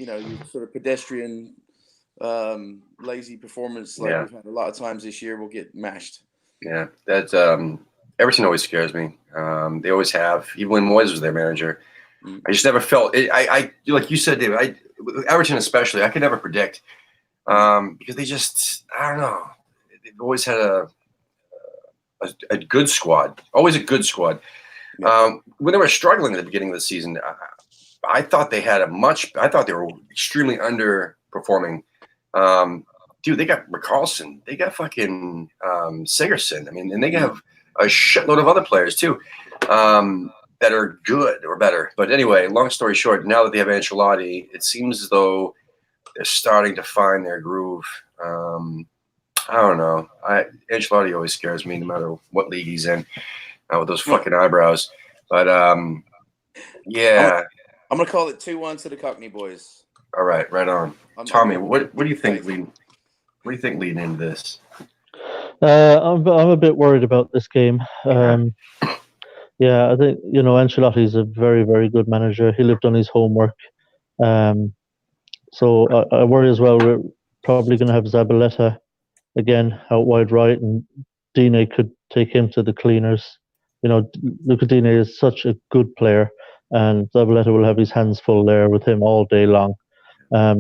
sort of pedestrian, lazy performance like we've had a lot of times this year, we'll get mashed. Yeah, that's Everton always scares me. They always have, even when Moyes was their manager. I just never felt it. I like you said, David. Everton especially, I could never predict because they just, I don't know. They've always had a good squad, always a good squad. When they were struggling at the beginning of the season, I thought they had I thought they were extremely underperforming. Dude, they got Richarlison, they got fucking Sigurdsson. I mean, and they have a shitload of other players too that are good or better. But anyway, long story short, now that they have Ancelotti, it seems as though they're starting to find their groove. I don't know. Ancelotti always scares me, no matter what league he's in. With those fucking eyebrows, but yeah. I'm gonna call it 2-1 to the Cockney boys. All right, right on. Tommy, what do you think? What do you think leading into this? I'm a bit worried about this game. Yeah, I think Ancelotti's a very, very good manager. He'll have done his homework. So I worry as well. We're probably going to have Zabaleta again out wide right, and Dine could take him to the cleaners. Luca Dine is such a good player, and Zabaleta will have his hands full there with him all day long.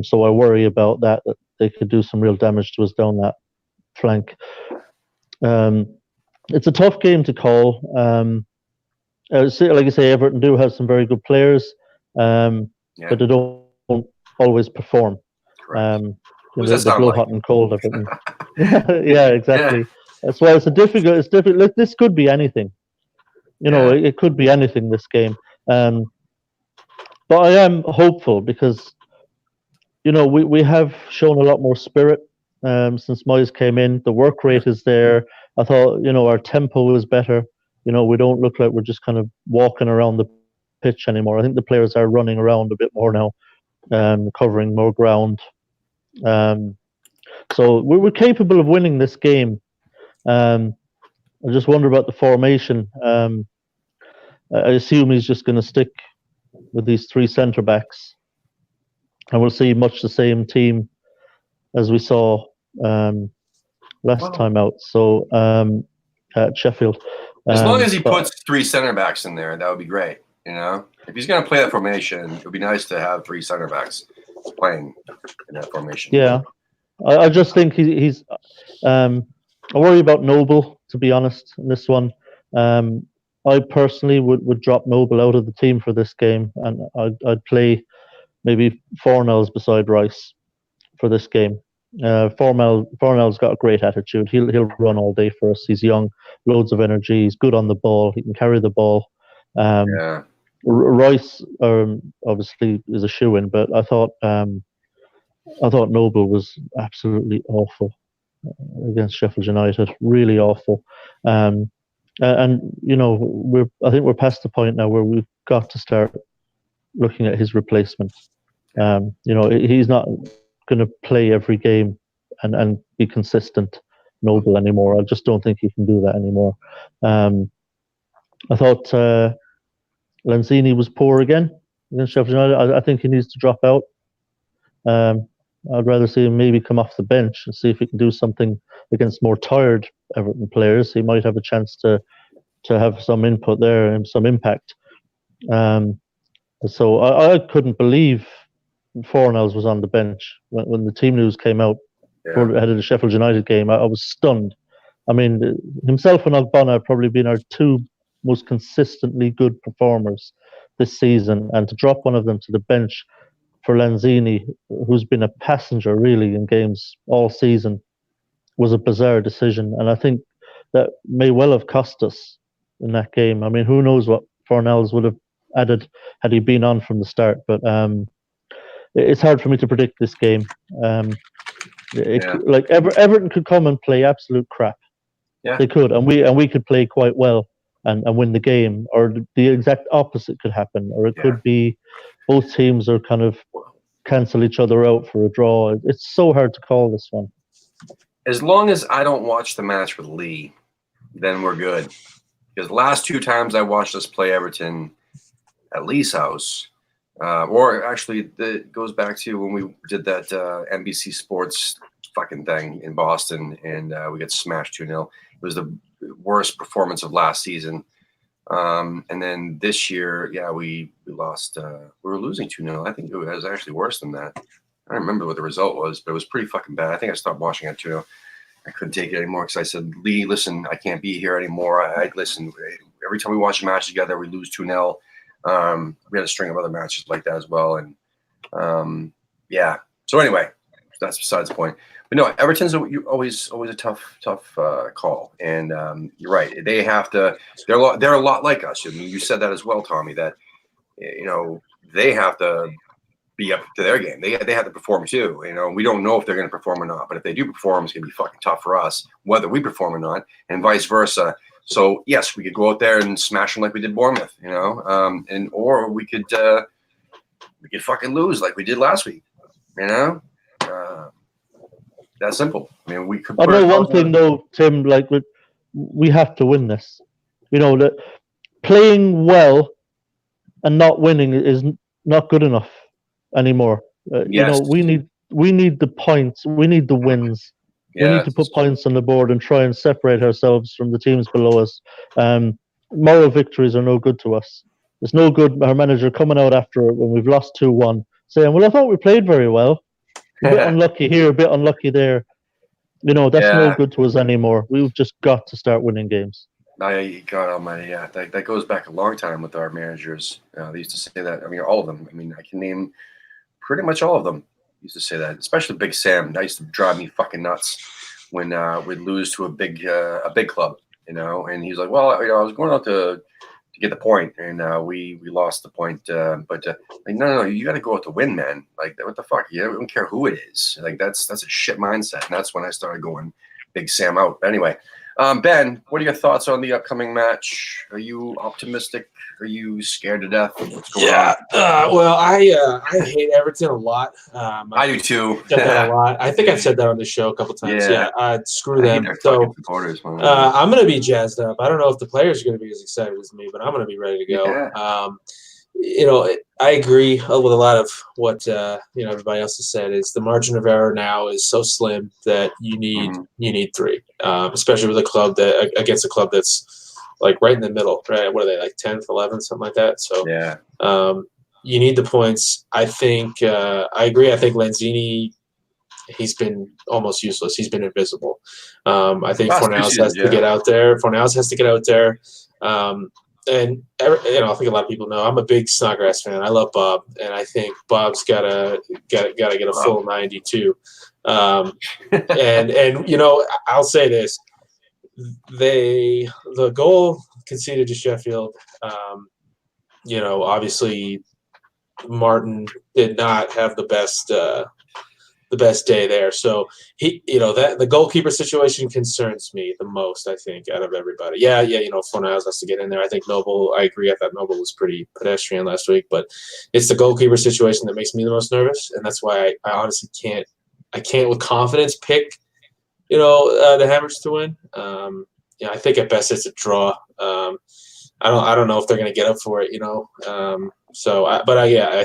So I worry about that they could do some real damage to us down that flank. It's a tough game to call. Like I say, Everton do have some very good players, but they don't always perform. Correct. They blow hot and cold, Everton. Yeah, exactly. Yeah. That's why it's difficult. It's difficult. Look, this could be anything. It could be anything, this game. But I am hopeful because, we have shown a lot more spirit since Moyes came in. The work rate is there. I thought, our tempo is better. We don't look like we're just kind of walking around the pitch anymore. I think the players are running around a bit more now, covering more ground. So we're capable of winning this game. I just wonder about the formation. I assume he's just going to stick with these three centre backs, and we'll see much the same team as we saw last time out. So at Sheffield. As long as he but- puts three center backs in there, that would be great. You know, if he's going to play that formation, it would be nice to have three center backs playing in that formation. Yeah, I just think he's. I worry about Noble, to be honest, in this one. I personally would drop Noble out of the team for this game, and I'd play maybe Fornells beside Rice for this game. Fornell's got a great attitude. He'll run all day for us. He's young, loads of energy. He's good on the ball. He can carry the ball. Yeah. Rice obviously is a shoo-in, but I thought Noble was absolutely awful against Sheffield United. Really awful. And you know, I think we're past the point now where we've got to start looking at his replacement. You know, he's not going to play every game and be consistent, Noble, anymore. I just don't think he can do that anymore. I thought Lanzini was poor again against Sheffield United. I think he needs to drop out. I'd rather see him maybe come off the bench and see if he can do something against more tired Everton players. He might have a chance to have some input there and some impact. So I couldn't believe Fornells was on the bench when the team news came out ahead of the Sheffield United game. I was stunned. I mean, himself and Ogbonna have probably been our two most consistently good performers this season, and to drop one of them to the bench for Lanzini, who's been a passenger really in games all season, was a bizarre decision, and I think that may well have cost us in that game. I mean, who knows what Fornells would have added had he been on from the start, but it's hard for me to predict this game. Like Everton could come and play absolute crap. Yeah. They could, and we could play quite well and win the game, or the exact opposite could happen, or it could be both teams are kind of cancel each other out for a draw. It's so hard to call this one. As long as I don't watch the match with Lee, then we're good. Because the last two times I watched us play Everton at Lee's house, or actually it goes back to when we did that NBC Sports fucking thing in Boston, and we got smashed 2-0. It was the worst performance of last season. And then this year, we lost. We were losing 2-0. I think it was actually worse than that. I don't remember what the result was, but it was pretty fucking bad. I think I stopped watching it 2-0. I couldn't take it anymore because I said, Lee, listen, I can't be here anymore. I listen, every time we watch a match together, we lose 2-0. We had a string of other matches like that as well. And so anyway, that's besides the point. But no, Everton's always a tough call. And you're right. They have to. They're a lot like us. I mean, you said that as well, Tommy. That they have to be up to their game. They have to perform too. We don't know if they're going to perform or not. But if they do perform, it's going to be fucking tough for us, whether we perform or not, and vice versa. So yes, we could go out there and smash them like we did Bournemouth. Or we could fucking lose like we did last week. That simple. I mean, we could. I know one thing though, Tim. Like we have to win this. That playing well and not winning is not good enough anymore. Yes. We need the points. We need the wins. We need to put points on the board and try and separate ourselves from the teams below us. Moral victories are no good to us. It's no good our manager coming out after it when we've lost 2-1 saying, well, I thought we played very well. A bit unlucky here, a bit unlucky there. That's no good to us anymore. We've just got to start winning games. God almighty, that goes back a long time with our managers. They used to say that. I mean, all of them. I mean, I can name pretty much all of them. Used to say that, especially Big Sam. That used to drive me fucking nuts when we'd lose to a big club, And he's like, well, I was going out to get the point, and we lost the point. But no, you got to go out to win, man. Like, what the fuck? You don't care who it is. Like, that's a shit mindset, and that's when I started going Big Sam out. Anyway, Ben, what are your thoughts on the upcoming match? Are you optimistic? Are you scared to death? What's going on? Well, I hate Everton a lot. I do too. Said that a lot. I think I've said that on the show a couple times. Yeah. Screw I hate them. their So fucking supporters, man. I'm going to be jazzed up. I don't know if the players are going to be as excited as me, but I'm going to be ready to go. Yeah. I agree with a lot of what everybody else has said. Is the margin of error now is so slim that you need 3, especially with a club against a club that's like right in the middle, right? What are they, like 10th, 11th, something like that? So yeah, you need the points. I think I agree. I think Lanzini, he's been almost useless. He's been invisible. I think Fornals has to get out there. Fornals has to get out there. And I think a lot of people know I'm a big Snodgrass fan. I love Bob, and I think Bob's gotta get a full 92. And I'll say this: the goal conceded to Sheffield. Obviously Martin did not have the best day there. So that the goalkeeper situation concerns me the most, I think, out of everybody. Yeah, Fornals has to get in there. I think Noble, I agree. I thought Noble was pretty pedestrian last week, but it's the goalkeeper situation that makes me the most nervous, and that's why I honestly can't with confidence pick the Hammers to win. I think at best it's a draw. I don't know if they're going to get up for it, I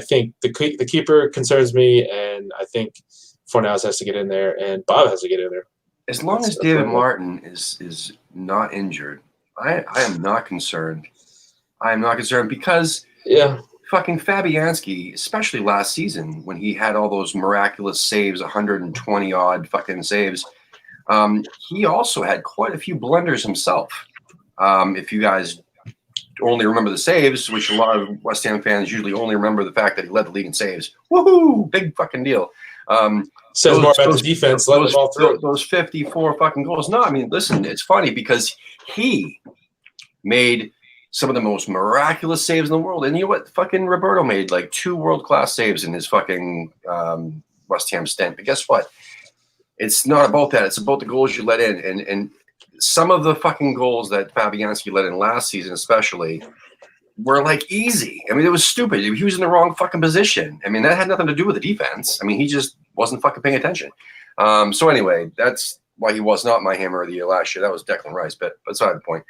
think the keeper concerns me, and I think Fornals has to get in there, and Bob has to get in there. As long as David Martin is not injured, I am not concerned. I am not concerned because fucking Fabianski, especially last season when he had all those miraculous saves, 120 odd fucking saves, he also had quite a few blunders himself. If you guys only remember the saves, which a lot of West Ham fans usually only remember the fact that he led the league in saves. Woohoo! Big fucking deal. Says more about the defense. Those 54 fucking goals. No, I mean, listen, it's funny because he made some of the most miraculous saves in the world. And you know what? Fucking Roberto made like 2 world-class saves in his fucking West Ham stint. But guess what? It's not about that. It's about the goals you let in. And some of the fucking goals that Fabianski let in last season especially were like easy. I mean, it was stupid. He was in the wrong fucking position. I mean, that had nothing to do with the defense. I mean, he just wasn't fucking paying attention. So anyway, that's why he was not my Hammer of the Year last year. That was Declan Rice, but beside the point.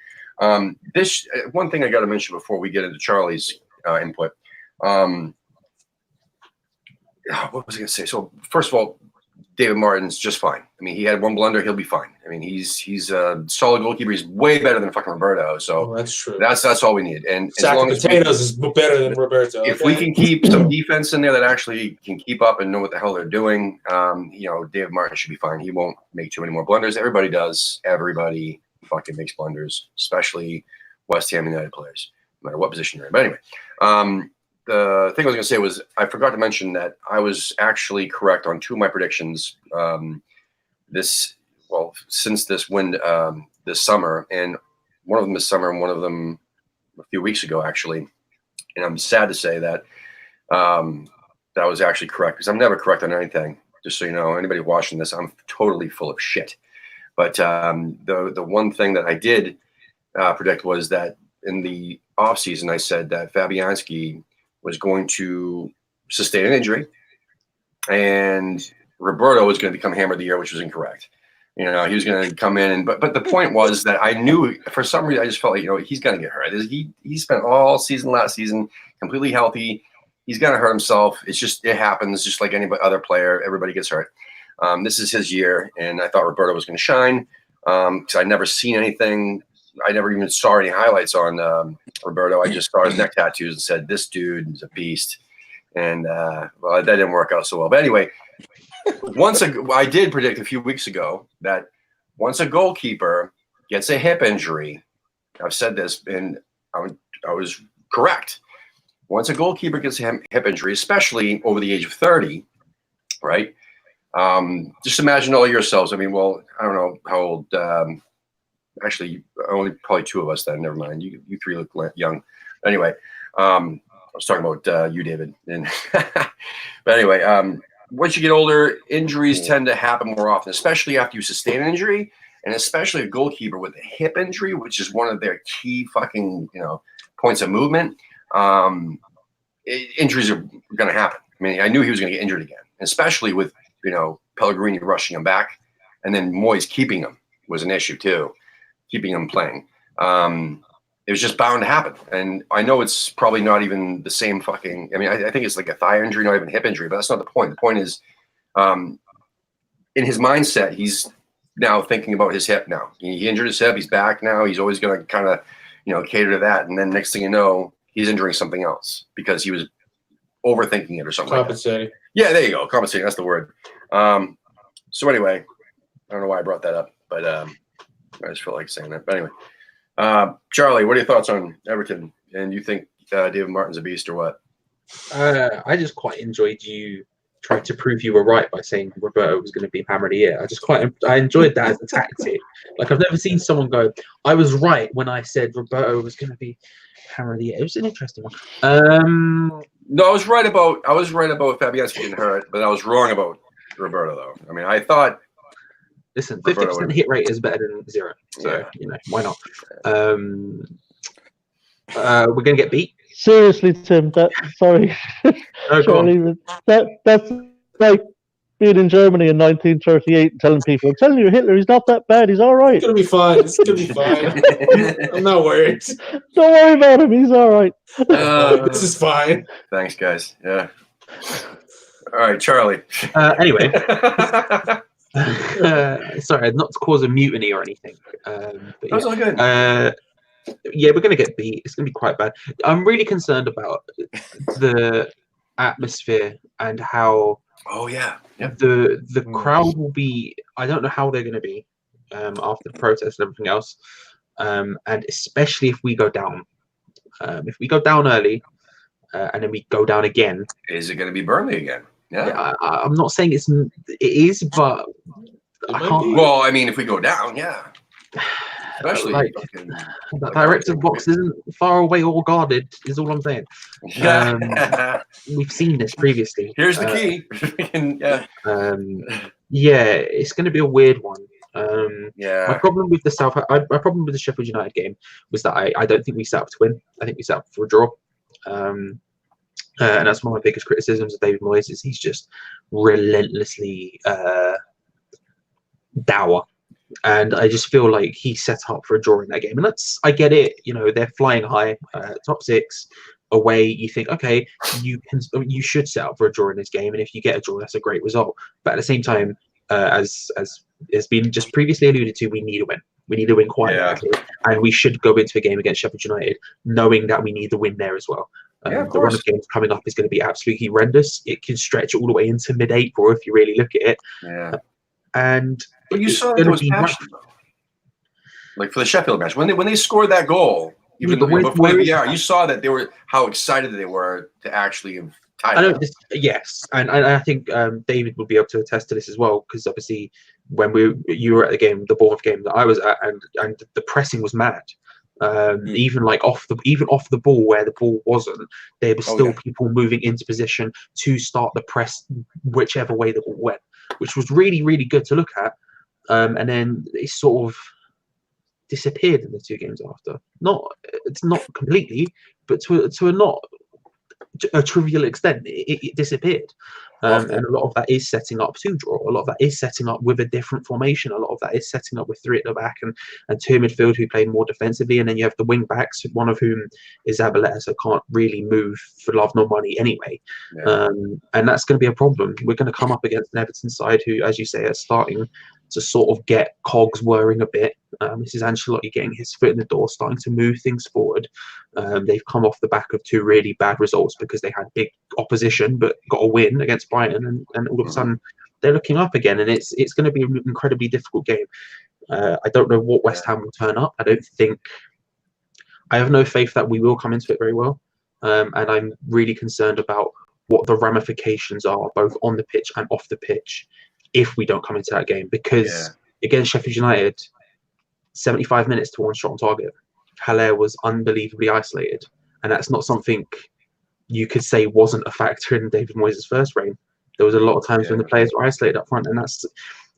This one thing I got to mention before we get into Charlie's input. What was I going to say? So first of all, David Martin's just fine. I mean, he had 1 blunder; he'll be fine. I mean, he's a solid goalkeeper. He's way better than fucking Roberto. So that's true. That's all we need. And Sack of potatoes is better than Roberto. If we can keep some defense in there that actually can keep up and know what the hell they're doing, David Martin should be fine. He won't make too many more blunders. Everybody does. Everybody fucking makes blunders, especially West Ham United players, no matter what position you're in. But anyway, the thing I was going to say was I forgot to mention that I was actually correct on 2 of my predictions since this win this summer, and one of them this summer and one of them a few weeks ago, actually. And I'm sad to say that that was actually correct because I'm never correct on anything. Just so you know, anybody watching this, I'm totally full of shit. But the one thing that I did predict was that in the offseason, I said that Fabianski was going to sustain an injury, and Roberto was going to become Hammer of the Year, which was incorrect. He was going to come in, but the point was that I knew for some reason I just felt like he's going to get hurt. He spent all season last season completely healthy. He's going to hurt himself. It happens, just like any other player. Everybody gets hurt. This is his year, and I thought Roberto was going to shine because I'd never seen anything. I never even saw any highlights on Roberto. I just saw his neck tattoos and said, "This dude is a beast." And that didn't work out so well. But anyway, I did predict a few weeks ago that once a goalkeeper gets a hip injury, I've said this, and I was correct. Once a goalkeeper gets a hip injury, especially over the age of 30, right? Just imagine all yourselves. I mean, well, I don't know how old. Actually, only probably 2 of us then. Never mind. You 3 look young. Anyway, I was talking about you, David. And but anyway, once you get older, injuries tend to happen more often, especially after you sustain an injury. and especially a goalkeeper with a hip injury, which is one of their key fucking points of movement. Injuries are going to happen. I mean, I knew he was going to get injured again, especially with Pellegrini rushing him back, and then Moyes keeping him was an issue too, keeping him playing. It was just bound to happen. And I know it's probably not even the same fucking, I mean, I think it's like a thigh injury, not even hip injury, but that's not the point. The point is, in his mindset, he's now thinking about his hip now. He injured his hip, he's back now, he's always going to kind of, cater to that. And then next thing you know, he's injuring something else because he was overthinking it or something. Compensating. Like that. Yeah, there you go. Compensating, that's the word. So anyway, I don't know why I brought that up, but I just feel like saying that. But anyway. Charlie, what are your thoughts on Everton? And you think David Martin's a beast or what? I just quite enjoyed you trying to prove you were right by saying Roberto was going to be hammer of the year. I enjoyed that as a tactic. Like, I've never seen someone go, I was right when I said Roberto was going to be hammer of the year. It was an interesting one. No, I was right about Fabianski getting hurt, but I was wrong about Roberto though. I mean, I thought. Listen, 50% hit rate is better than 0. So, why not? We're going to get beat. Seriously, Tim, sorry. Oh, Charlie, that's like being in Germany in 1938 and telling people, I'm telling you, Hitler, he's not that bad. He's all right. It's going to be fine. It's going to be fine. I'm not worried. Don't worry about him. He's all right. This is fine. Thanks, guys. Yeah. All right, Charlie. Anyway. Sorry, not to cause a mutiny or anything. But That's all good. Yeah, we're going to get beat. It's going to be quite bad. I'm really concerned about the atmosphere and how. Oh yeah. Yep. The crowd will be. I don't know how they're going to be after the protest and everything else, and especially if we go down. If we go down early, and then we go down again. Is it going to be Burnley again? Yeah. I'm not saying it is, but I can't. Well, I mean, if we go down, yeah. Especially the director's box isn't far away or guarded, is all I'm saying. We've seen this previously. Here's the key. Yeah, it's going to be a weird one. Yeah. My problem with the Sheffield United game was that I don't think we set up to win. I think we set up for a draw. And that's one of my biggest criticisms of David Moyes is he's just relentlessly dour. And I just feel like he set up for a draw in that game. And I get it. They're flying high, top 6 away. You think, okay, you should set up for a draw in this game. And if you get a draw, that's a great result. But at the same time, as has been just previously alluded to, we need a win. We need to win quite badly. And we should go into a game against Sheffield United knowing that we need the win there as well. The run of games coming up is going to be absolutely horrendous. It can stretch all the way into mid-April if you really look at it. Yeah. But you saw those passion, like for the Sheffield match when they scored that goal, even before the VAR, you saw that how excited they were to actually tie it. Yes, and I think David would be able to attest to this as well, because obviously when you were at the game, the Bournemouth game that I was at, and the pressing was mad. Even off the ball where the ball wasn't, there were still people moving into position to start the press whichever way the ball went, which was really, really good to look at. And then it sort of disappeared in the 2 games after. It's not completely, but to a trivial extent, it disappeared. And a lot of that is setting up to draw. A lot of that is setting up with a different formation. A lot of that is setting up with 3 at the back and 2 midfield who play more defensively. And then you have the wing backs, one of whom is Zabaleta, so can't really move for love nor money anyway. Yeah. And that's going to be a problem. We're going to come up against an Everton side who, as you say, are starting to sort of get cogs whirring a bit. This is Ancelotti getting his foot in the door, starting to move things forward. They've come off the back of 2 really bad results because they had big opposition but got a win against Brighton, and all of a sudden they're looking up again, and it's going to be an incredibly difficult game. I don't know what West Ham will turn up. I have no faith that we will come into it very well, and I'm really concerned about what the ramifications are both on the pitch and off the pitch if we don't come into that game, because against Sheffield United, 75 minutes to 1 shot on target. Haller was unbelievably isolated, and that's not something you could say wasn't a factor in David Moyes' first reign. There was a lot of times when the players were isolated up front, and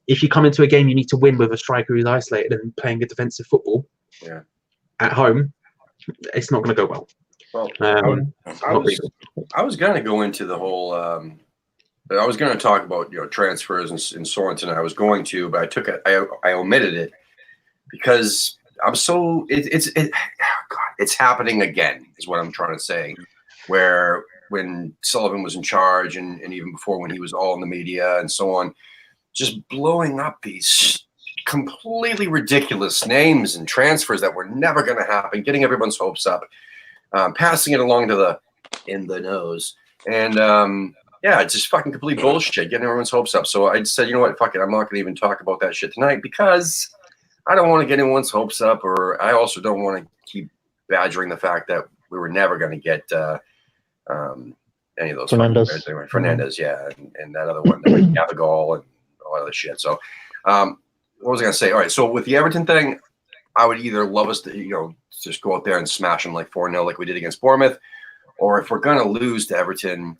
if you come into a game, you need to win with a striker who's isolated and playing a defensive football. Yeah. At home, it's not going to go well. Well, I was going to go into the whole. I was going to talk about transfers and so on tonight. I was going to, but I omitted it because I'm so it's happening again. Is what I'm trying to say. Where when Sullivan was in charge, and even before when he was all in the media and so on, just blowing up these completely ridiculous names and transfers that were never going to happen, getting everyone's hopes up, passing it along to the in the nose, and yeah, it's just fucking complete bullshit, getting everyone's hopes up. So I said, you know what, fuck it, I'm not going to even talk about that shit tonight because I don't want to get anyone's hopes up, or I also don't want to keep badgering the fact that we were never going to get any of those Fernandez, yeah, and that other one, Gabagol and all that other shit. So what was I going to say? All right, so with the Everton thing, I would either love us to just go out there and smash them like 4-0 like we did against Bournemouth, or if we're going to lose to Everton,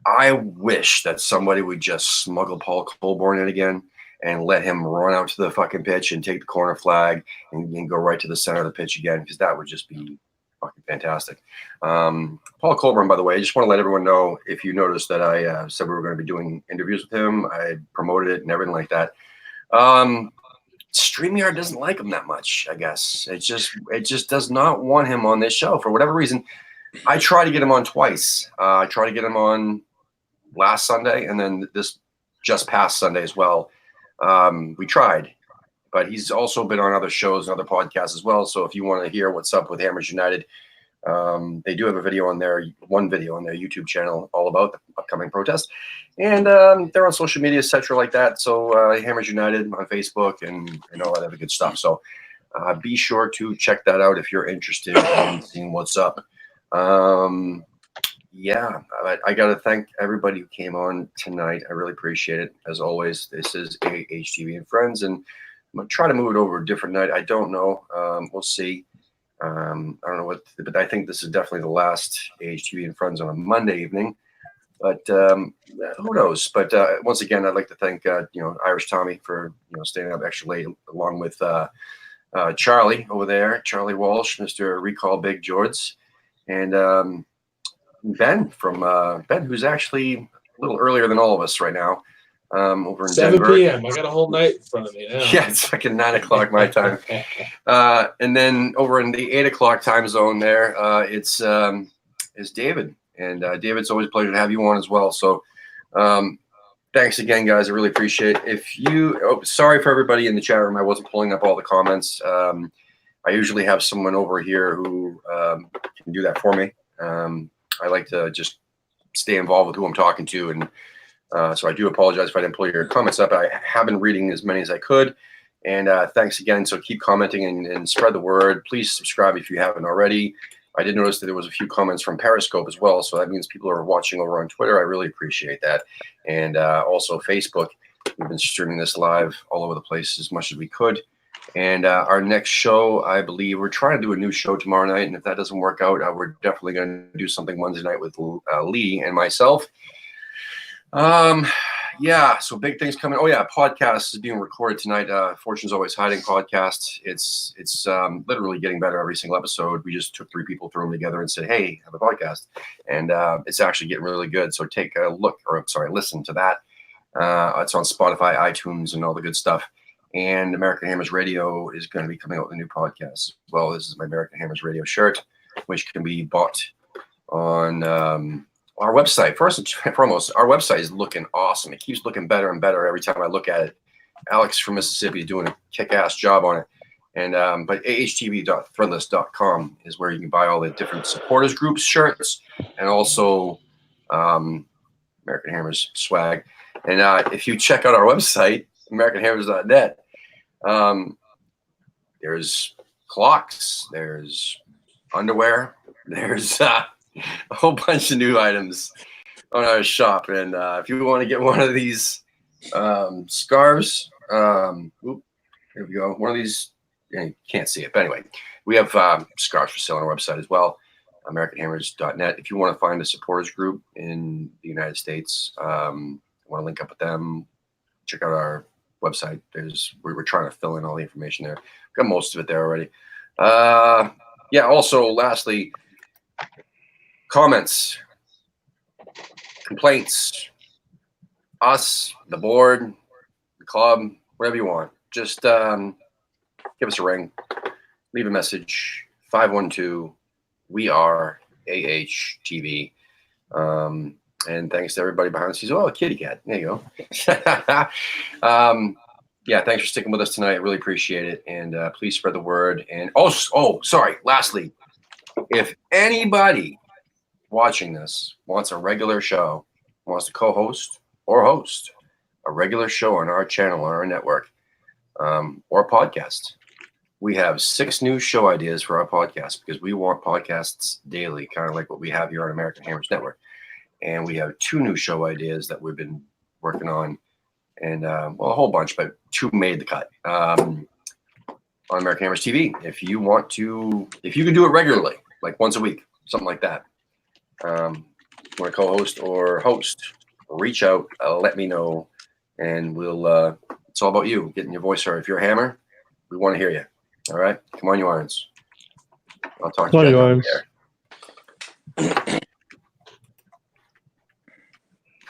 I wish that somebody would just smuggle Paul Colborne in again and let him run out to the fucking pitch and take the corner flag and go right to the center of the pitch again, because that would just be fucking fantastic. Paul Colborne, by the way, I just want to let everyone know, if you noticed that I said we were going to be doing interviews with him, I promoted it and everything like that. StreamYard doesn't like him that much, I guess. It just does not want him on this show for whatever reason. I tried to get him on twice. I tried to get him on last Sunday and then this just past Sunday as well. We tried, but he's also been on other shows and other podcasts as well. So if you want to hear what's up with Hammers United, they do have one video on their YouTube channel all about the upcoming protest. And they're on social media, etc. like that. So Hammers United on Facebook and all that other good stuff. So be sure to check that out if you're interested in seeing what's up. Yeah, I got to thank everybody who came on tonight. I really appreciate it. As always, this is AHTV and Friends, and I'm going to try to move it over a different night. I don't know. We'll see. I don't know but I think this is definitely the last AHTV and Friends on a Monday evening. But who knows? But once again, I'd like to thank Irish Tommy for staying up extra late, along with Charlie over there, Charlie Walsh, Mr. Recall Big George, and Ben from Ben, who's actually a little earlier than all of us right now. Over in 7 Denver. p.m. I got a whole night in front of me now. Yeah, it's fucking 9 o'clock my time. And then over in the 8 o'clock time zone there, it's David. And David, it's always a pleasure to have you on as well. So thanks again, guys. I really appreciate it. Sorry for everybody in the chat room. I wasn't pulling up all the comments. I usually have someone over here who can do that for me. I like to just stay involved with who I'm talking to, and so I do apologize if I didn't pull your comments up. I have been reading as many as I could, and thanks again. So keep commenting and spread the word. Please subscribe if you haven't already. I did notice that there was a few comments from Periscope as well, so that means people are watching over on Twitter. I really appreciate that, and also Facebook. We've been streaming this live all over the place as much as we could. And our next show, I believe, we're trying to do a new show tomorrow night. And if that doesn't work out, we're definitely going to do something Wednesday night with Lee and myself. Yeah, so big things coming. Oh, yeah, podcast is being recorded tonight. Fortune's Always Hiding podcast. It's literally getting better every single episode. We just took 3 people, threw them together and said, hey, have a podcast. And it's actually getting really good. So take a listen to that. It's on Spotify, iTunes, and all the good stuff. And American Hammers Radio is going to be coming out with a new podcast as well. This is my American Hammers Radio shirt, which can be bought on our website. First and foremost, our website is looking awesome. It keeps looking better and better every time I look at it. Alex from Mississippi is doing a kick-ass job on it. And but ahtv.threadless.com is where you can buy all the different supporters groups shirts and also American Hammers swag. And if you check out our website, AmericanHammers.net, there's clocks, there's underwear, there's a whole bunch of new items on our shop. And if you want to get one of these scarves, here we go. One of these, you can't see it, but anyway, we have scarves for sale on our website as well, AmericanHammers.net. If you want to find a supporters group in the United States, want to link up with them, check out our website. We were trying to fill in all the information there. Got most of it there already. Yeah. Also, lastly, comments, complaints, us, the board, the club, whatever you want. Just give us a ring, leave a message. 512. We are AHTV. And thanks to everybody behind the scenes. Oh, a kitty cat. There you go. Yeah, thanks for sticking with us tonight. I really appreciate it. And please spread the word. And sorry. Lastly, if anybody watching this wants a regular show, wants to co-host or host a regular show on our channel, on our network, or a podcast, we have 6 new show ideas for our podcast because we want podcasts daily, kind of like what we have here on American Hammers Network. And we have 2 new show ideas that we've been working on, and a whole bunch, but 2 made the cut on American Hammers TV. If you can do it regularly, like once a week, something like that. Want to co-host or host? Reach out, let me know, and we'll. It's all about you getting your voice heard. If you're a hammer, we want to hear you. All right, come on, you irons. I'll talk to you guys out there.